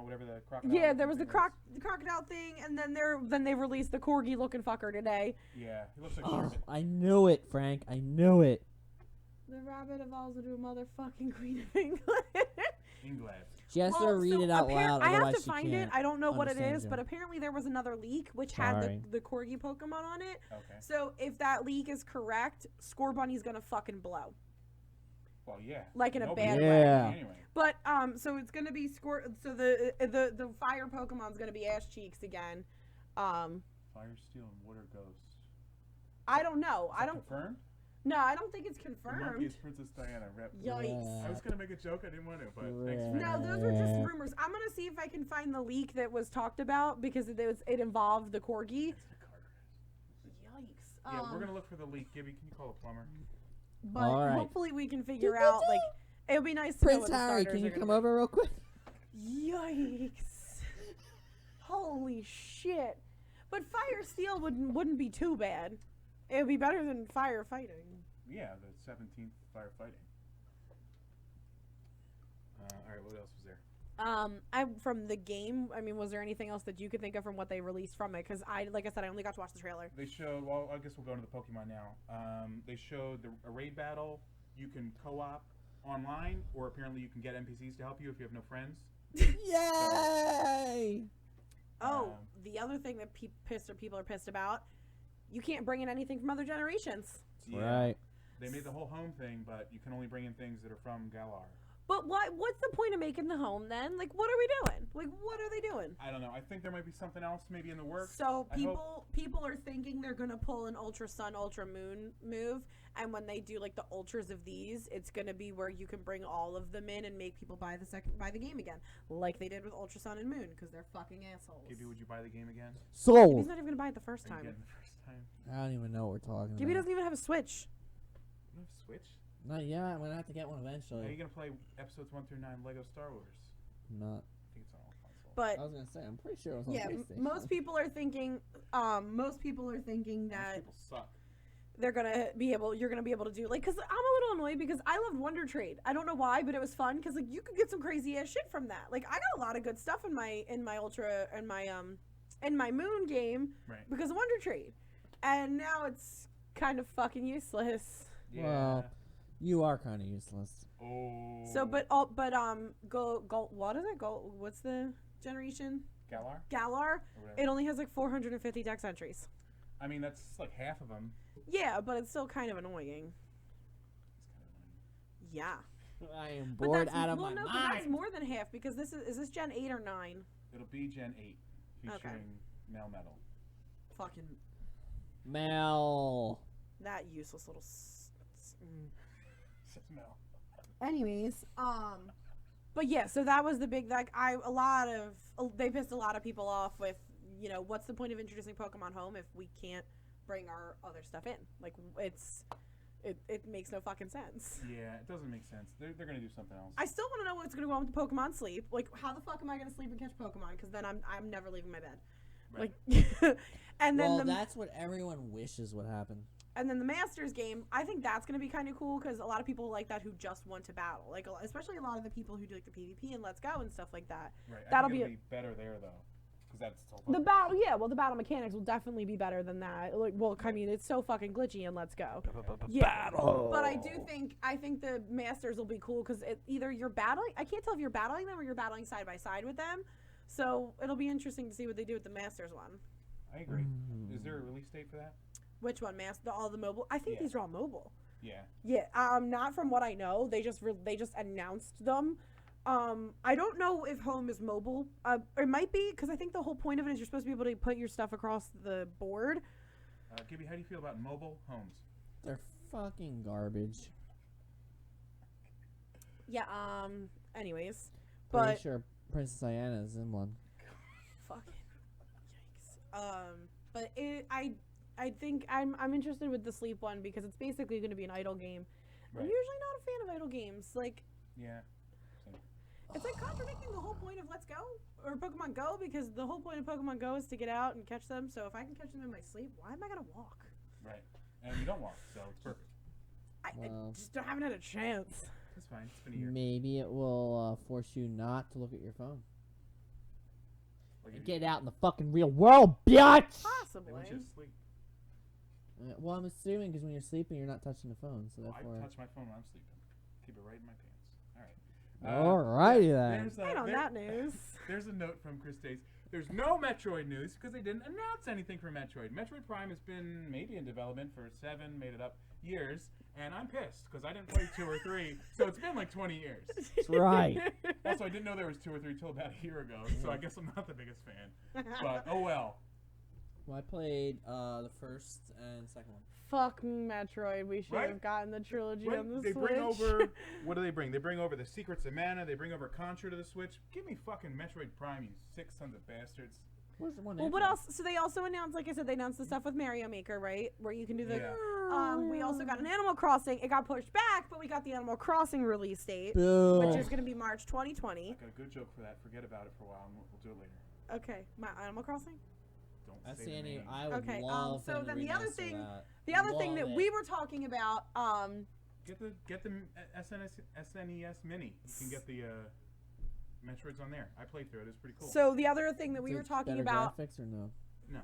whatever the crocodile. Yeah, there was the thing crocodile thing, and then they released the corgi looking fucker today. Yeah, he looks like Oh, Sherbet. I knew it, Frank. I knew it. The rabbit evolves into a motherfucking Queen of England. England. She has to Well, read so it out loud. I have otherwise to she find it. can't I don't know what it understand is, you. but apparently there was another leak which had Sorry. the corgi Pokemon on it. Okay. So if that leak is correct, Scorbunny's gonna fucking blow. Well, yeah. Like in a Nobody bad knows way. that Anyway. But so it's gonna be So the fire Pokemon's gonna be Ash Cheeks again. Fire, Steel, and Water Ghost. I don't know. Is that confirmed? No, I don't think it's The confirmed. monkey is Princess Diana. Rep. Yikes. I was gonna make a joke. I didn't want to, but thanks, Right. Frank. No, those were just rumors. I'm gonna see if I can find the leak that was talked about because it involved the corgi. It's the Carter. Yikes. Yeah, we're gonna look for the leak. Gibby, can you call a plumber? But All right. hopefully we can figure out like it would be nice to know Prince what the Harry, starters can you are gonna come be. over real quick? Yikes. Holy shit. But Fire Steel wouldn't be too bad. It would be better than firefighting. Yeah, the 17th firefighting. All right, what else was there? From the game, I mean, was there anything else that you could think of from what they released from it? Because like I said, I only got to watch the trailer. They showed. Well, I guess we'll go into the Pokemon now. They showed a raid battle. You can co-op online, or apparently you can get NPCs to help you if you have no friends. Yay! The other thing that people are pissed about, you can't bring in anything from other generations. Yeah. Right. They made the whole home thing, but you can only bring in things that are from Galar. But what's the point of making the home then? Like, what are we doing? Like, what are they doing? I don't know. I think there might be something else maybe in the works. So people are thinking they're gonna pull an Ultra Sun, Ultra Moon move, and when they do like the ultras of these, it's gonna be where you can bring all of them in and make people buy the game again, like they did with Ultra Sun and Moon, because they're fucking assholes. Gibby, would you buy the game again? Sold. He's not even gonna buy it the first Are you time. getting the first time? I don't even know what we're talking Gibby about. doesn't even have a Switch. You don't have Switch? Not yet. I'm gonna have to get one Are eventually. you gonna play episodes 1 through 9 Lego Star Wars? Not. I think it's on all consoles. But I was gonna say. I'm pretty sure it was on yeah, PlayStation. most people are thinking that Most people suck. you're gonna be able to do like, because I'm a little annoyed because I loved Wonder Trade. I don't know why, but it was fun because like you could get some crazy ass shit from that. Like I got a lot of good stuff in my Ultra and my Moon game Right. because of Wonder Trade, and now it's kind of fucking useless. Yeah. Well, you are kind of useless. Oh. So what is it? What's the generation? Galar? Galar. Or whatever. It only has like 450 dex entries. I mean, that's like half of them. Yeah, but it's still kind of annoying. It's kind of annoying. Yeah. I am But bored that's, out of well, my no, 'cause mind. that's more than half because this is this Gen 8 or 9? It'll be Gen 8, featuring Okay. Male Metal. Fucking Mel. that useless little. Says Mel. Anyways, but yeah, so that was the big they pissed a lot of people off with, you know, what's the point of introducing Pokemon Home if we can't bring our other stuff in? Like it makes no fucking sense. Yeah, it doesn't make sense. They're gonna do something else. I still want to know what's going to go on with the Pokemon sleep. Like, how the fuck am I going to sleep and catch Pokemon? Because then I'm never leaving my bed. Right. Like, and then Well, that's what everyone wishes would happen. and then the Masters game, I think that's going to be kind of cool because a lot of people like that who just want to battle. Like, especially a lot of the people who do like the PvP and Let's Go and stuff like that. Right. That'll I think be it'll be better there though, because that's still The Pokemon. battle, yeah. Well, the battle mechanics will definitely be better than that. Like, well, I mean, it's so fucking glitchy in Let's Go. Yeah. Battle. But I think the Masters will be cool because either you're battling. I can't tell if you're battling them or you're battling side by side with them. So it'll be interesting to see what they do with the Masters one. I agree. Is there a release date for that? Which one, all the mobile? I think Yeah. these are all mobile. Yeah. Yeah. Not from what I know. They just announced them. I don't know if Home is mobile. It might be because I think the whole point of it is you're supposed to be able to put your stuff across the board. Gibby, how do you feel about mobile homes? They're fucking garbage. Yeah. Anyways, Pretty but sure Princess Diana is in one. fucking yikes. But I think I'm interested with the sleep one because it's basically going to be an idle game. Right. I'm usually not a fan of idle games. Like, Yeah. it's like contradicting the whole point of Let's Go or Pokemon Go because the whole point of Pokemon Go is to get out and catch them. So if I can catch them in my sleep, why am I gonna walk? Right. And you don't walk, so it's perfect. I Well. just haven't had a chance. It's fine. It's been a year. Maybe it will force you not to look at your phone. Like if Get out in the fucking real world, bitch! They Possibly. want you to sleep. Well, I'm assuming because when you're sleeping, you're not touching the phone, so Well, I therefore. touch my phone when I'm sleeping. Keep it right in my pants. All right. Alrighty then. There's Right on that news. There's a note from Chris Dace. There's no Metroid news because they didn't announce anything for Metroid. Metroid Prime has been maybe in development for 7, made it up, years, and I'm pissed because I didn't play 2 or 3, so it's been like 20 years. That's right. Also, I didn't know there was 2 or 3 till about a year ago, so I guess I'm not the biggest fan. But oh well. Well, I played the first and second one. Fuck Metroid. We should Right? have gotten the trilogy Right? on the They Switch. bring over what do they bring? They bring over the Secrets of Mana. They bring over Contra to the Switch. Give me fucking Metroid Prime, you sick sons of bastards. Where's the one? Well, after what that? else? So they also announced, like I said, they announced the stuff with Mario Maker, right? Where you can do the. Yeah. We also got an Animal Crossing. It got pushed back, but we got the Animal Crossing release date, Boo. which is going to be March 2020. I got a good joke for that. Forget about it for a while, and we'll do it later. Okay, my Animal Crossing. Don't I say see the any. name. I would Okay, love so them to then the other remaster thing- that. The other thing that Love we it. were talking about, Get the SNES Mini. You can get the Metroid's on there. I played through it. It's pretty cool. So the other thing that we Is were it talking better about, graphics or no? No.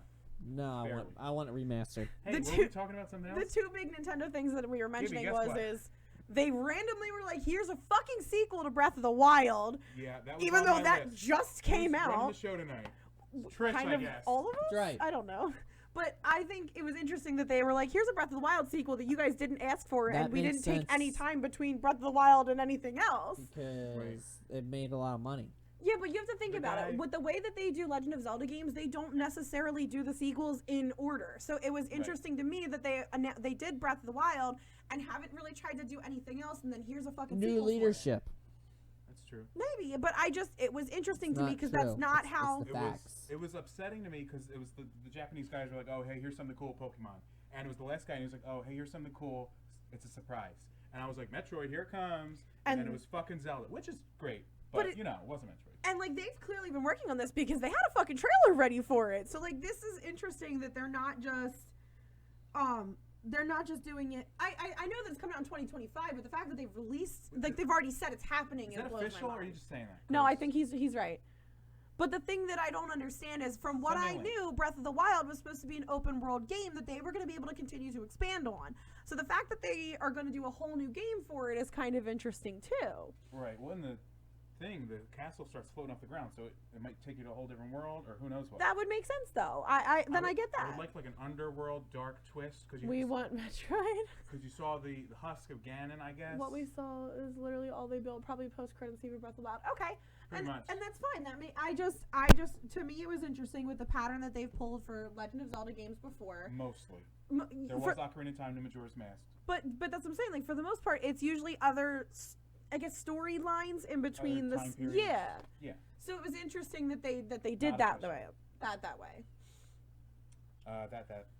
No, Barely. I want it remastered. Hey, the were we talking about something else? the two big Nintendo things that we were mentioning guess was what? is they randomly were like, here's a fucking sequel to Breath of the Wild, Yeah, that was even on though my that list. just came Who's running out. the show tonight? Trish, Kind I of guess. all of us? Right. I don't know. But I think it was interesting that they were like, here's a Breath of the Wild sequel that you guys didn't ask for, That and we makes didn't take any sense. time between Breath of the Wild and anything else. Because it made a lot of money. Yeah, but you have to think The about guy- it. With the way that they do Legend of Zelda games, they don't necessarily do the sequels in order. So it was interesting to me that they did Breath of the Wild and haven't really tried to do anything else, and then here's a fucking New sequel for it. leadership. That's true. Maybe, but it was interesting It's to me not because true. that's not It's how. the facts. It was upsetting to me because it was the Japanese guys were like, oh, hey, here's something cool, Pokemon. And it was the last guy, and he was like, oh, hey, here's something cool. It's a surprise. And I was like, Metroid, here it comes. And then it was fucking Zelda, which is great. But it wasn't Metroid. And like they've clearly been working on this because they had a fucking trailer ready for it. So like this is interesting that they're not just doing it. I know that it's coming out in 2025, but the fact that they've released, like they've already said it's happening, Is it that blows official, my or are you mind. just saying that? No, I think he's right. But the thing that I don't understand is, from what I knew, Breath of the Wild was supposed to be an open world game that they were going to be able to continue to expand on. So the fact that they are going to do a whole new game for it is kind of interesting too. Right. Well, in the thing, the castle starts floating off the ground, so it might take you to a whole different world, or who knows what. That would make sense though. I get I that. would like an underworld dark twist because We want Metroid. because you saw the husk of Ganon, I guess. What we saw is literally all they built. Probably post-credit scene for Breath of the Wild. Okay. Pretty much. And that's fine. I just to me it was interesting with the pattern that they've pulled for Legend of Zelda games before. Mostly. M- There for- was Ocarina of Time to Majora's Mask. But that's what I'm saying. Like for the most part, it's usually other, I guess, storylines in between time this. periods. Yeah. Yeah. So it was interesting that they did Not that the official. way that way.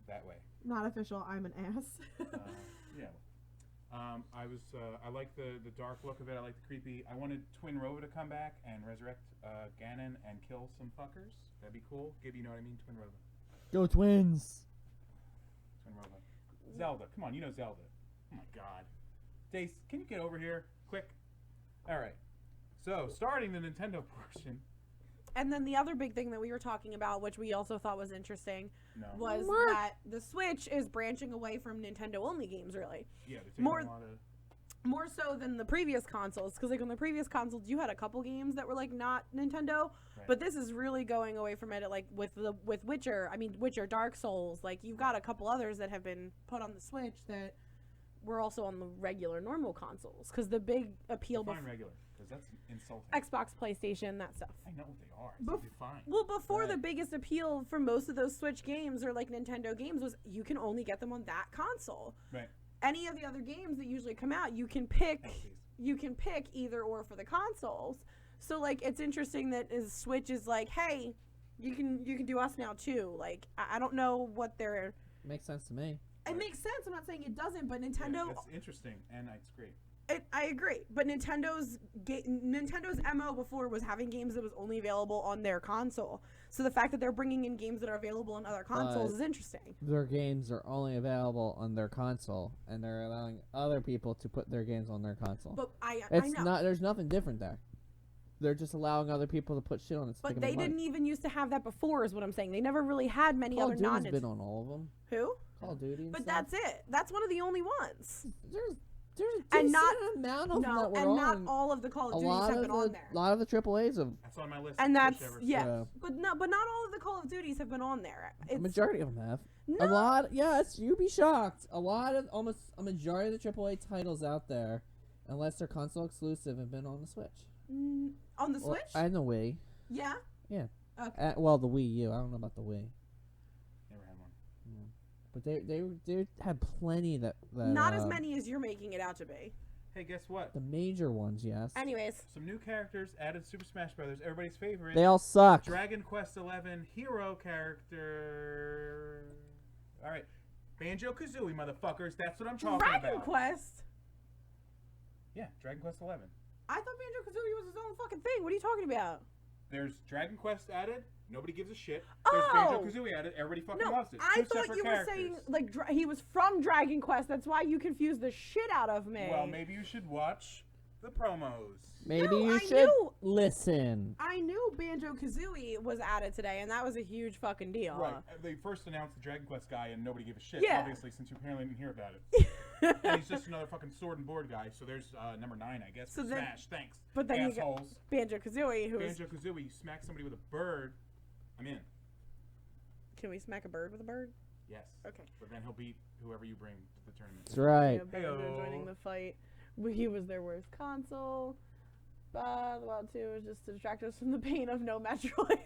That way. Not official. I'm an ass. Yeah. I like the dark look of it. I like the creepy. I wanted Twin Rova to come back and resurrect Ganon and kill some fuckers. That'd be cool. Gibby, you know what I mean? Twin Rova. Go Twins! Twin Rova. Zelda. Come on, you know Zelda. Oh my god. Dace, can you get over here? Quick. Alright. So, starting the Nintendo portion. And then the other big thing that we were talking about, which we also thought was interesting, No. was that the Switch is branching away from Nintendo-only games, really. Yeah, they're taking more- a lot of... More so than the previous consoles, because like on the previous consoles, you had a couple games that were like not Nintendo, Right. but this is really going away from it. Like with Witcher, Witcher, Dark Souls, like you've got a couple others that have been put on the Switch that were also on the regular normal consoles, because the big appeal Define regular, because that's insulting. Xbox, PlayStation, that stuff. I know what they are. Bef- It's fine. Well, before the Right. biggest appeal for most of those Switch games or like Nintendo games was you can only get them on that console. Right. Any of the other games that usually come out, you can pick. Thanks, Dace. You can pick either or for the consoles. So like it's interesting that Switch is like, hey, you can do us now too. Like I don't know what they're. Makes sense to me. It makes sense. I'm not saying it doesn't, but Yeah, Nintendo. that's interesting, and it's great. I agree, but Nintendo's MO before was having games that was only available on their console. So the fact that they're bringing in games that are available on other consoles is interesting. Their games are only available on their console, and they're allowing other people to put their games on their console. But I It's know. not. There's nothing different there. They're just allowing other people to put shit on it. But they didn't even used to have that before, is what I'm saying. They never really had many Call other of Duty's non. been on all of them. Who? Call of Duty. And But stuff. that's it. That's one of the only ones. There's a And decent not- amount of them No, that were and not on. all of the Call A of Duties lot have of been on there. lot of the AAA's have. That's on my list. And Push that's ever yeah, so. but not all of the Call of Duties have been on there. A It's, majority of them have. no, A lot. Yes, you'd be shocked. Almost a majority of the AAA titles out there, unless they're console exclusive, have been on the Switch. on the Or- Switch. and the Wii. Yeah. Yeah. Okay. Well, the Wii U. I don't know about the Wii. Never had one. But they had plenty that Not as many as you're making it out to be. Hey, guess what? The major ones, yes. Anyways, Some new characters added to Super Smash Brothers. Everybody's favorite. They all suck. Dragon Quest XI hero character. All right, Banjo Kazooie, motherfuckers. That's what I'm talking Dragon about. Quest. Yeah, Dragon Quest XI. I thought Banjo Kazooie was his own fucking thing. What are you talking about? There's Dragon Quest added. Nobody gives a shit. There's Oh! Banjo Kazooie added. Everybody fucking No, loves it. I Two thought separate you characters. were saying like he was from Dragon Quest. That's why you confused the shit out of me. Well, maybe you should watch the promos. Maybe No, you I should knew- listen. I knew Banjo-Kazooie was added today, and that was a huge fucking deal. Right. They first announced the Dragon Quest guy, and nobody gave a shit, Yeah. obviously, since you apparently didn't hear about it. And he's just another fucking sword and board guy, so there's number 9, I guess, So for then- Smash. Thanks, but then you get assholes. Banjo-Kazooie, who's... Banjo-Kazooie, you smack somebody with a bird, I'm in. Can we smack a bird with a bird? Yes. Okay. But then he'll beat whoever you bring to the tournament. That's right. Yeah, Banjo Heyo. joining the fight. He was their worst console. The Wild 2 was just to distract us from the pain of no Metroid.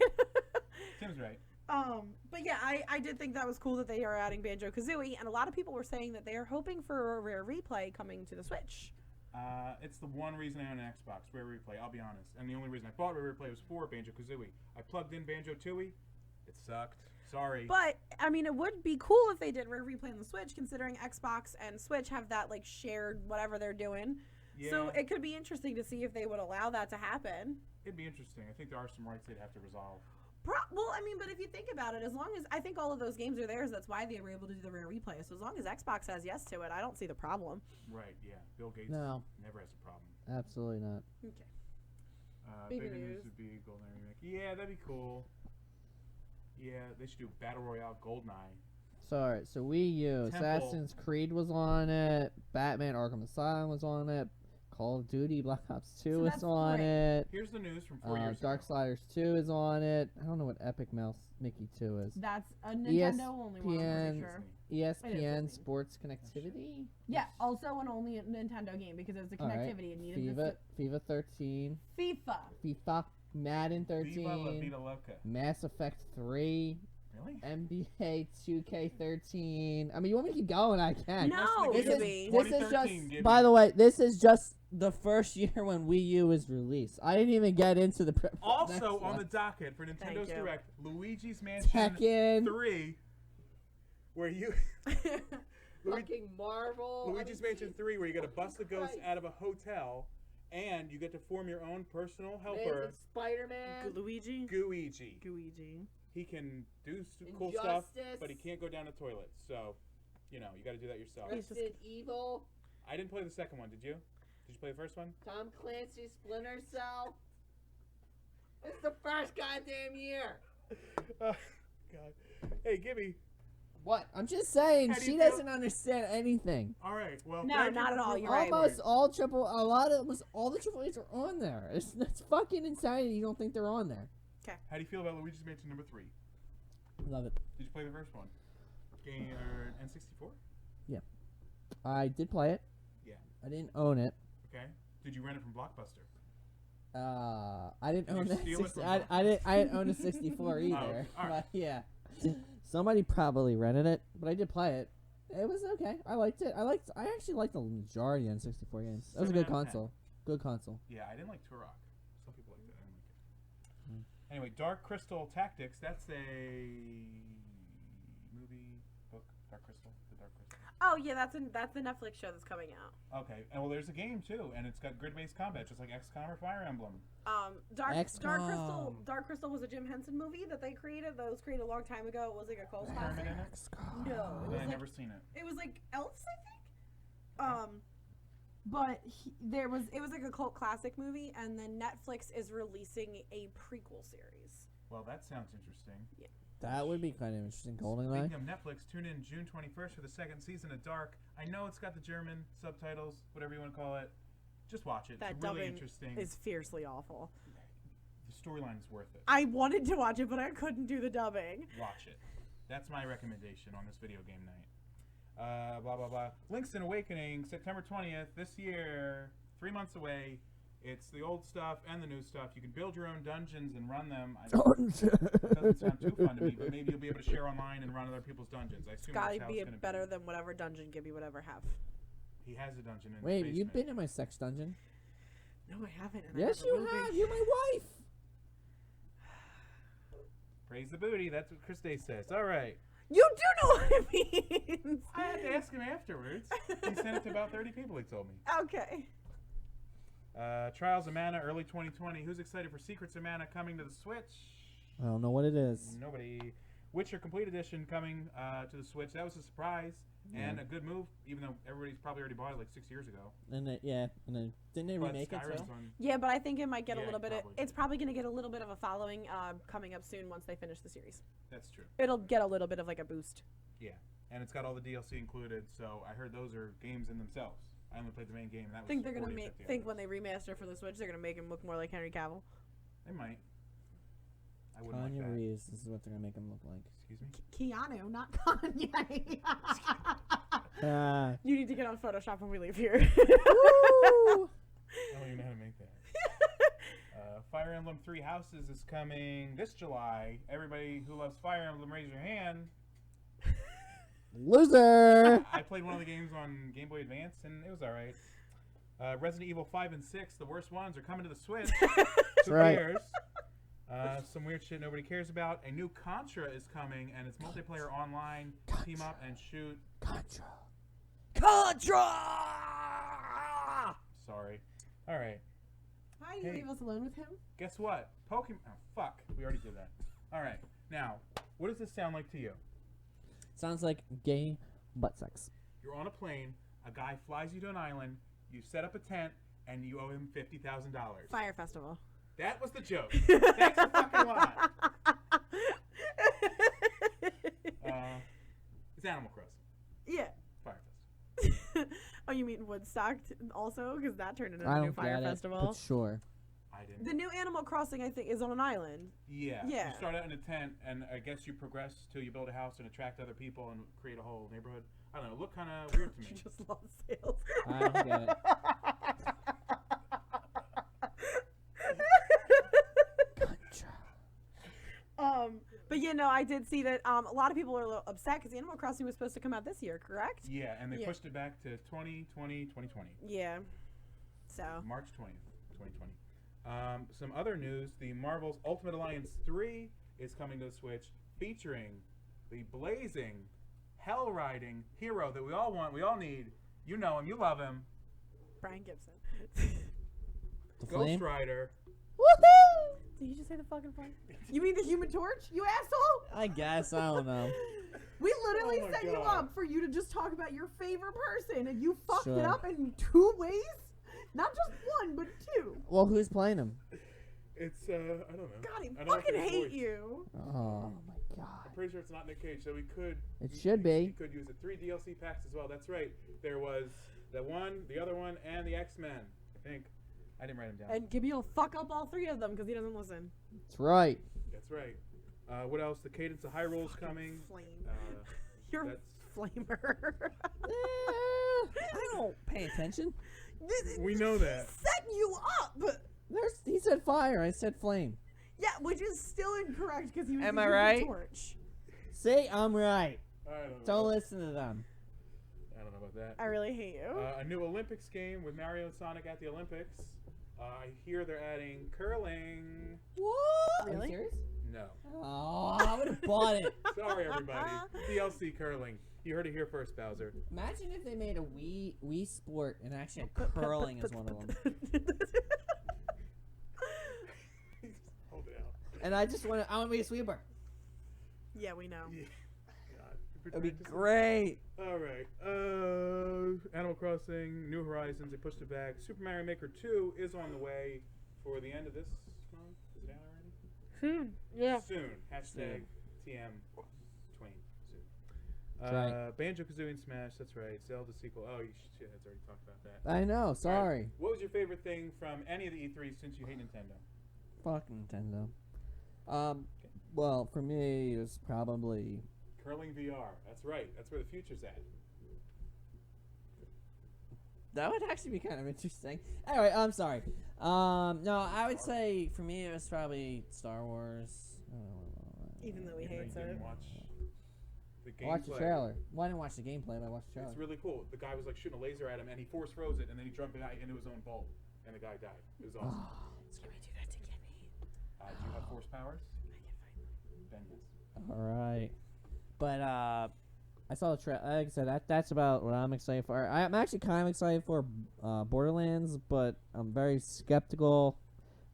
Seems right. But yeah, I did think that was cool that they are adding Banjo-Kazooie, and a lot of people were saying that they are hoping for a rare replay coming to the Switch. It's the one reason I own an Xbox, Rare Replay, I'll be honest. And the only reason I bought Rare Replay was for Banjo-Kazooie. I plugged in Banjo-Tooie, it sucked. Sorry. But, I mean, it would be cool if they did rare replay on the Switch, considering Xbox and Switch have that, like, shared whatever they're doing. Yeah, So it could be interesting to see if they would allow that to happen. it'd be interesting. I think there are some rights they'd have to resolve. Well, I mean, but if you think about it, as long as I think all of those games are theirs, that's why they were able to do the rare replay. So as long as Xbox says yes to it, I don't see the problem. Right, yeah. Bill Gates No. never has a problem. Absolutely not. Okay. Bigger Bigger news news. would be GoldenEye remake. Yeah, that'd be cool. Yeah, they should do Battle Royale GoldenEye. So, alright, so Wii U, Temple. Assassin's Creed was on it, Batman Arkham Asylum was on it, Call of Duty Black Ops 2 So was that's on great. it, Here's the news from 4 years Dark ago. Sliders 2 is on it. I don't know what Epic Mouse Mickey 2 is. That's a Nintendo only one, I'm ESPN. pretty sure. ESPN Disney. Sports Connectivity? Yeah, also an only Nintendo game because it was the All right. connectivity. It needed FIFA 13, FIFA. FIFA, Madden Viva La 13, Vida Loca. Mass Effect 3, Really? NBA 2K13. I mean, you want me to keep going? I can. No, This is, Gibby. this is 2013, just, Gibby. by the way, this is just the first year when Wii U was released. I didn't even get into the next Also on one. the docket for Nintendo's you. Direct, Luigi's Mansion Tekken. 3, where you Fucking Marvel. Luigi's Mansion 3, where you get to bust a ghost out of a hotel, and you get to form your own personal helper, Spider-Man. Luigi? Gooigi. Luigi. He can do cool stuff, Injustice. but he can't go down the toilet. So, you know, you got to do that yourself. Resident Evil. I didn't play the second one. Did you? Did you play the first one? Tom Clancy's Splinter Cell. It's the first goddamn year. Oh, God. Hey, Gibby. What? I'm just saying, How do she you feel? doesn't understand anything. All right. Well, No, thank you not for at all, proving you're my right. Almost point. almost all the Triple A's are on there. It's fucking insanity. You don't think they're on there? How do you feel about Luigi's Mansion number 3? Love it. Did you play the first one? Game or N64? I did play it. Yeah. I didn't own it. Okay. Did you rent it from Blockbuster? I didn't Did own you that. steal it 60, from I didn't own a 64 either. alright. But yeah, somebody probably rented it, but I did play it. It was okay. I liked it. I actually liked the majority of N64 games. That was a 7 good out of 10. console. Good console. Yeah, I didn't like Turok. Some people like that. I didn't like it. Anyway, Dark Crystal Tactics. That's a movie, book. Dark Crystal. The Dark Crystal. Oh yeah, that's the Netflix show that's coming out. Okay. And well, there's a game too, and it's got grid-based combat, just like XCOM or Fire Emblem. Dark XCOM. Crystal was a Jim Henson movie that they created. That was created a long time ago. It was like a cult classic. Tournament in it? No, it Yeah, was I've like never seen it. it was like elves, I think. But it was like a cult classic movie, and then Netflix is releasing a prequel series. Well, that sounds interesting. That would be kind of interesting. GoldenEye. Speaking of Netflix, tune in June 21st for the second season of Dark. I know it's got the German subtitles, whatever you want to call it. Just watch it. That It's really dubbing interesting. is fiercely awful. The storyline is worth it. I wanted to watch it, but I couldn't do the dubbing. Watch it. That's my recommendation on this video game night. Blah, blah, blah. Link's in Awakening, September 20th, this year. 3 months away. It's the old stuff and the new stuff. You can build your own dungeons and run them. It doesn't sound too fun to me, but maybe you'll be able to share online and run other people's dungeons. I assume Gotta that's how be it's going to better than whatever dungeon Gibby would ever have. He has a dungeon in his Wait, basement. you've been in my sex dungeon? No, I haven't. And Yes, I never you will have. be. You're my wife. Praise the booty. That's what Chris Day says. All right. You do know what it means. I had to ask him afterwards. He sent it to about 30 people, he told me. Okay. Trials of Mana, early 2020. Who's excited for Secrets of Mana coming to the Switch? I don't know what it is. Nobody. Witcher Complete Edition coming to the Switch. That was a surprise. And a good move, even though everybody's probably already bought it like 6 years ago. And then didn't they But remake it Skyrim's too? on. Yeah, but I think it might get a Yeah, little bit. probably. It's probably going to get a little bit of a following coming up soon once they finish the series. That's true. It'll get a little bit of like a boost. Yeah, and it's got all the DLC included. So I heard those are games in themselves. I only played the main game, and that I was. think they're gonna 40 or make 50 think hours. when they remaster for the Switch, they're gonna make him look more like Henry Cavill. They might. I wouldn't like Kanye that. Reeves. This is what they're gonna make him look like. Excuse me. Keanu, not Kanye. You need to get on Photoshop when we leave here. Woo! I don't even know how to make that. Fire Emblem Three Houses is coming this July. Everybody who loves Fire Emblem, raise your hand. Loser. I played one of the games on Game Boy Advance, and it was all right. Resident Evil 5 and 6, the worst ones, are coming to the Switch. Who right. cares? Some weird shit nobody cares about. A new Contra is coming, and it's multiplayer online, team up and shoot. Contra. Sorry. All right. Why do you Hey. leave us alone with him? Guess what? Pokemon. Oh, fuck. We already did that. All right. Now, what does this sound like to you? Sounds like gay butt sex. You're on a plane. A guy flies you to an island. You set up a tent, and you owe him $50,000. Fire Festival. That was the joke. Thanks a fucking lot. It's Animal Crossing. Yeah. Fire Festival. Oh, you mean Woodstock also? Because that turned into I a new don't Fire get it, Festival. but sure. I didn't. The new Animal Crossing, I think, is on an island. Yeah. Yeah. You start out in a tent, and I guess you progress till you build a house and attract other people and create a whole neighborhood. I don't know. It looked kind of weird to me. You just lost sales. I don't get it. But yeah, no, I did see that a lot of people are a little upset because Animal Crossing was supposed to come out this year, correct? Yeah, and they Yeah. pushed it back to 2020. Yeah. So. March 20th, 2020. Some other news, the Marvel's Ultimate Alliance 3 is coming to the Switch, featuring the blazing, hell-riding hero that we all want, we all need. You know him, you love him. Brian Gibson. The Ghost flame? Rider. Woohoo! Did you just say the fucking phone? You mean the Human Torch? You asshole! I guess. I don't know. We literally Oh my set you God. up for you to just talk about your favorite person, and you fucked Sure. it up in 2 ways. Not just one, but 2. Well, who's playing him? It's, I don't know. God, he I don't fucking know his hate voice. you. Oh my god. I'm pretty sure it's not Nick Cage, so we could. It should be. You could use it. 3 DLC packs as well. That's right. There was the one, the other one, and the X-Men. I think. I didn't write them down. And Gibby will fuck up all 3 of them because he doesn't listen. That's right. That's right. What else? The Cadence of Hyrule's coming. Flame. Uh, You're that's flamer. I don't pay attention. we know that. Setting you up. He said fire. I said flame. Yeah, which is still incorrect because he was Am the I Human right? Torch. See, I'm right. I don't know. Don't listen to them. I don't know about that. I really hate you. A new Olympics game with Mario and Sonic at the Olympics. I hear they're adding curling. What? Really? Are you serious? No. Oh, I would have bought it. Sorry, everybody. DLC curling. You heard it here first, Bowser. Imagine if they made a Wii Sport and actually had curling as one of them. Hold it out. And I want to be a sweeper. Yeah, we know. Yeah. God. That'd be great. All right. Animal Crossing, New Horizons. They pushed it back. Super Mario Maker 2 is on the way for the end of this month. Is it out already? Soon. Yeah. Soon. Hashtag Soon. TM. Twain. Soon. That's right. Banjo-Kazooie and Smash. That's right. Zelda sequel. Oh, shit. That's already talked about that. I know. All right. Sorry. What was your favorite thing from any of the E3 since you hate Nintendo? Fuck Nintendo. Well, for me, it was probably Curling VR. That's right. That's where the future's at. that would actually be kind of interesting. Anyway, I'm sorry. No, I would say for me it was probably Star Wars. Even though we Even though hate you didn't it. watch the gameplay. Watch the trailer. Well, I didn't watch the gameplay, but I watched the trailer. It's really cool. The guy was like shooting a laser at him, and he force froze it, and then he jumped it out into his own bolt, and the guy died. It was awesome. It's gonna do that to Gibby. Do you have force powers? Ben does. All right, but I saw the trailer. Like I said, that's about what I'm excited for. I'm actually kind of excited for Borderlands, but I'm very skeptical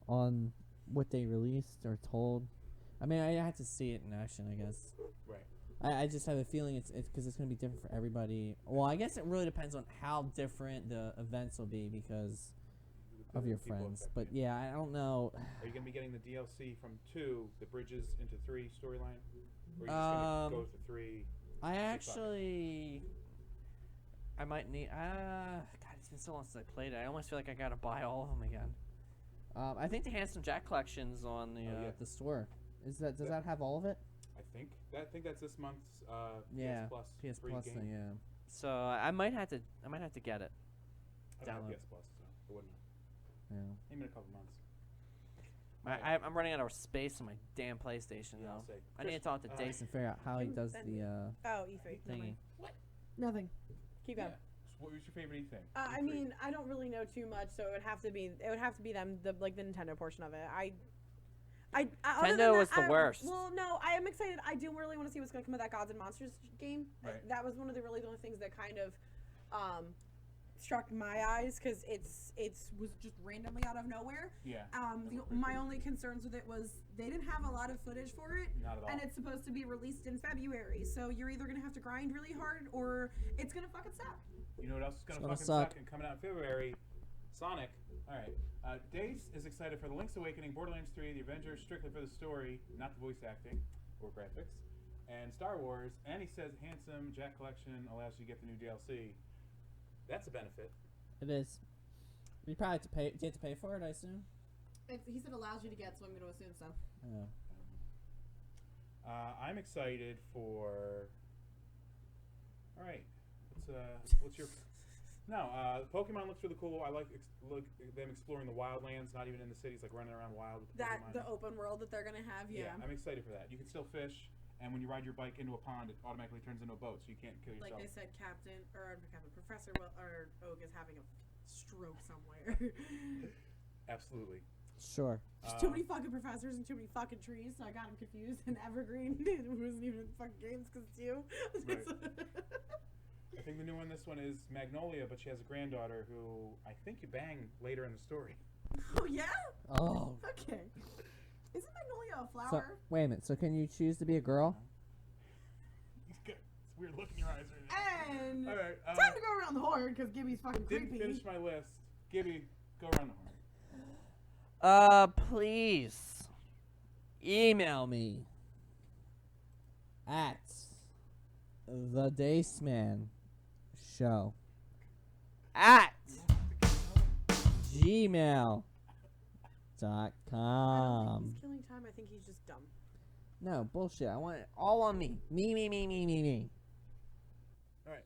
on what they released or told. I mean, I have to see it in action, I guess. Right. I just have a feeling it's because it's gonna be different for everybody. Well, I guess it really depends on how different the events will be because of your People friends. affect But you. yeah, I don't know. Are you gonna be getting the DLC from 2, the Bridges into 3 storyline, or are you just gonna go to 3? I actually, I might need. God, it's been so long since I played it. I almost feel like I gotta buy all of them again. I think the Handsome Jack collection's on the. yeah. The store does that have all of it? I think that's this month's Yeah, PS Plus PS free Plus game. thing, yeah. So I might have to get it. I don't have Download. PS Plus, so I wouldn't know. Yeah. Maybe in a couple months. I'm running out of space on my damn PlayStation Yeah, I'll though. say. I need to talk to Chris, Dace. And figure out how he does the Oh, E3. thingy. Nothing. Keep going. Yeah. So what was your favorite thing? I mean, I don't really know too much, so it would have to be them, the Nintendo portion of it. Other than Nintendo that, was the worst. Well, no, I am excited. I do really want to see what's going to come of that Gods and Monsters game. Right. That was one of the only things that kind of struck my eyes because it was just randomly out of nowhere. Yeah. My only concerns with it was they didn't have a lot of footage for it, Not at all. and it's supposed to be released in February. So you're either gonna have to grind really hard or it's gonna fucking suck. You know what else is gonna It's gonna fucking suck. suck and coming out in February? Sonic. All right. Dace is excited for the Link's Awakening, Borderlands 3, The Avengers, strictly for the story, not the voice acting or graphics, and Star Wars. And he says Handsome Jack Collection allows you to get the new DLC. That's a benefit. It is. You probably have to pay. Do you have to pay for it? I assume. He said allows you to get, so I'm going to assume so. Yeah. I'm excited for. All right. What's your? No. Pokemon looks really cool. I like them exploring the wildlands, not even in the cities, like running around wild with That Pokemon. the open world that they're gonna have, yeah. I'm excited for that. You can still fish, and when you ride your bike into a pond, it automatically turns into a boat, so you can't kill yourself. Like they said, Professor Oak is having a stroke somewhere. Absolutely. Sure. There's too many fucking professors and too many fucking trees, so I got him confused. And Evergreen wasn't even in fucking games because it's you. Right. I think the new one, this one is Magnolia, but she has a granddaughter who I think you bang later in the story. Oh yeah? Oh. Okay. Isn't Magnolia a So flower? wait a minute. So can you choose to be a girl? It's weird look in your eyes right now. And All right. time to go around the horn because Gibby's fucking Didn't creepy. finish my list. Gibby, go around the horn. Please email me At the Dace Man Show at gmail.com. I don't think he's killing time. I think he's just dumb. No bullshit. I want it all on me. Me. All right.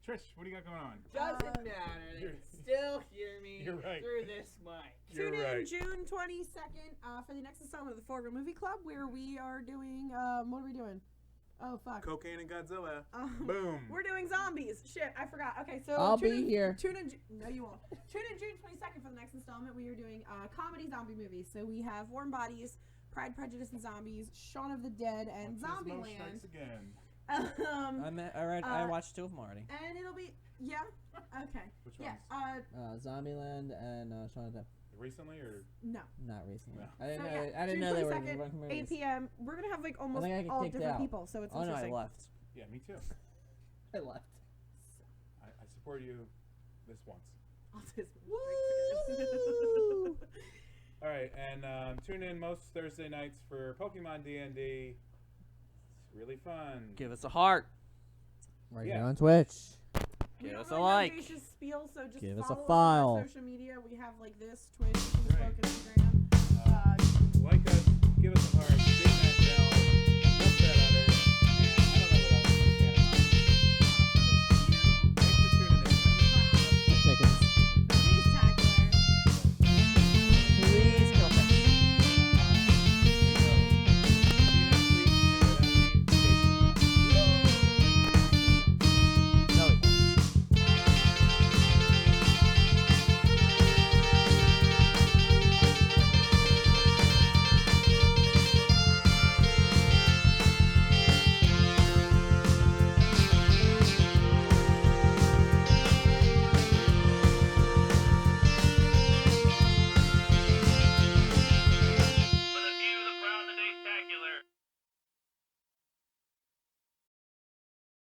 Trish, what do you got going on? doesn't matter. They You're- can still hear me You're right. through this mic. You're Tune right. in June 22nd for the next installment of the Four Girl Movie Club, where we are doing. What are we doing? Oh fuck. Cocaine and Godzilla. Um, Boom. We're doing zombies. Shit, I forgot. Okay, so I'll tune be in, here. Tune in. No, you won't. Tune in June 22nd for the next installment. We are doing comedy zombie movies. So we have Warm Bodies, Pride, Prejudice, and Zombies, Shaun of the Dead, and Autismo Zombieland. strikes again. I watched 2 of them already. And it'll be okay. Which Yeah. ones? Zombieland and Shaun of the Dead. Recently or? No. Not recently. No. I didn't So, know. yeah, I didn't June know they were 22nd, running 8 movies. p.m. We're gonna have like almost I think I get all kicked different out. people, so it's Oh no, I interesting. left. Yeah, me too. I left. I support you this once. Woo! All right, and tune in most Thursday nights for Pokemon D&D. It's really fun. Give us a heart. Right Yeah. here on Twitch. We Give don't us a really know like. Dacia's spiel, so just Give us a follow us on file. our social media. We have like this, Twitch, Facebook, Instagram.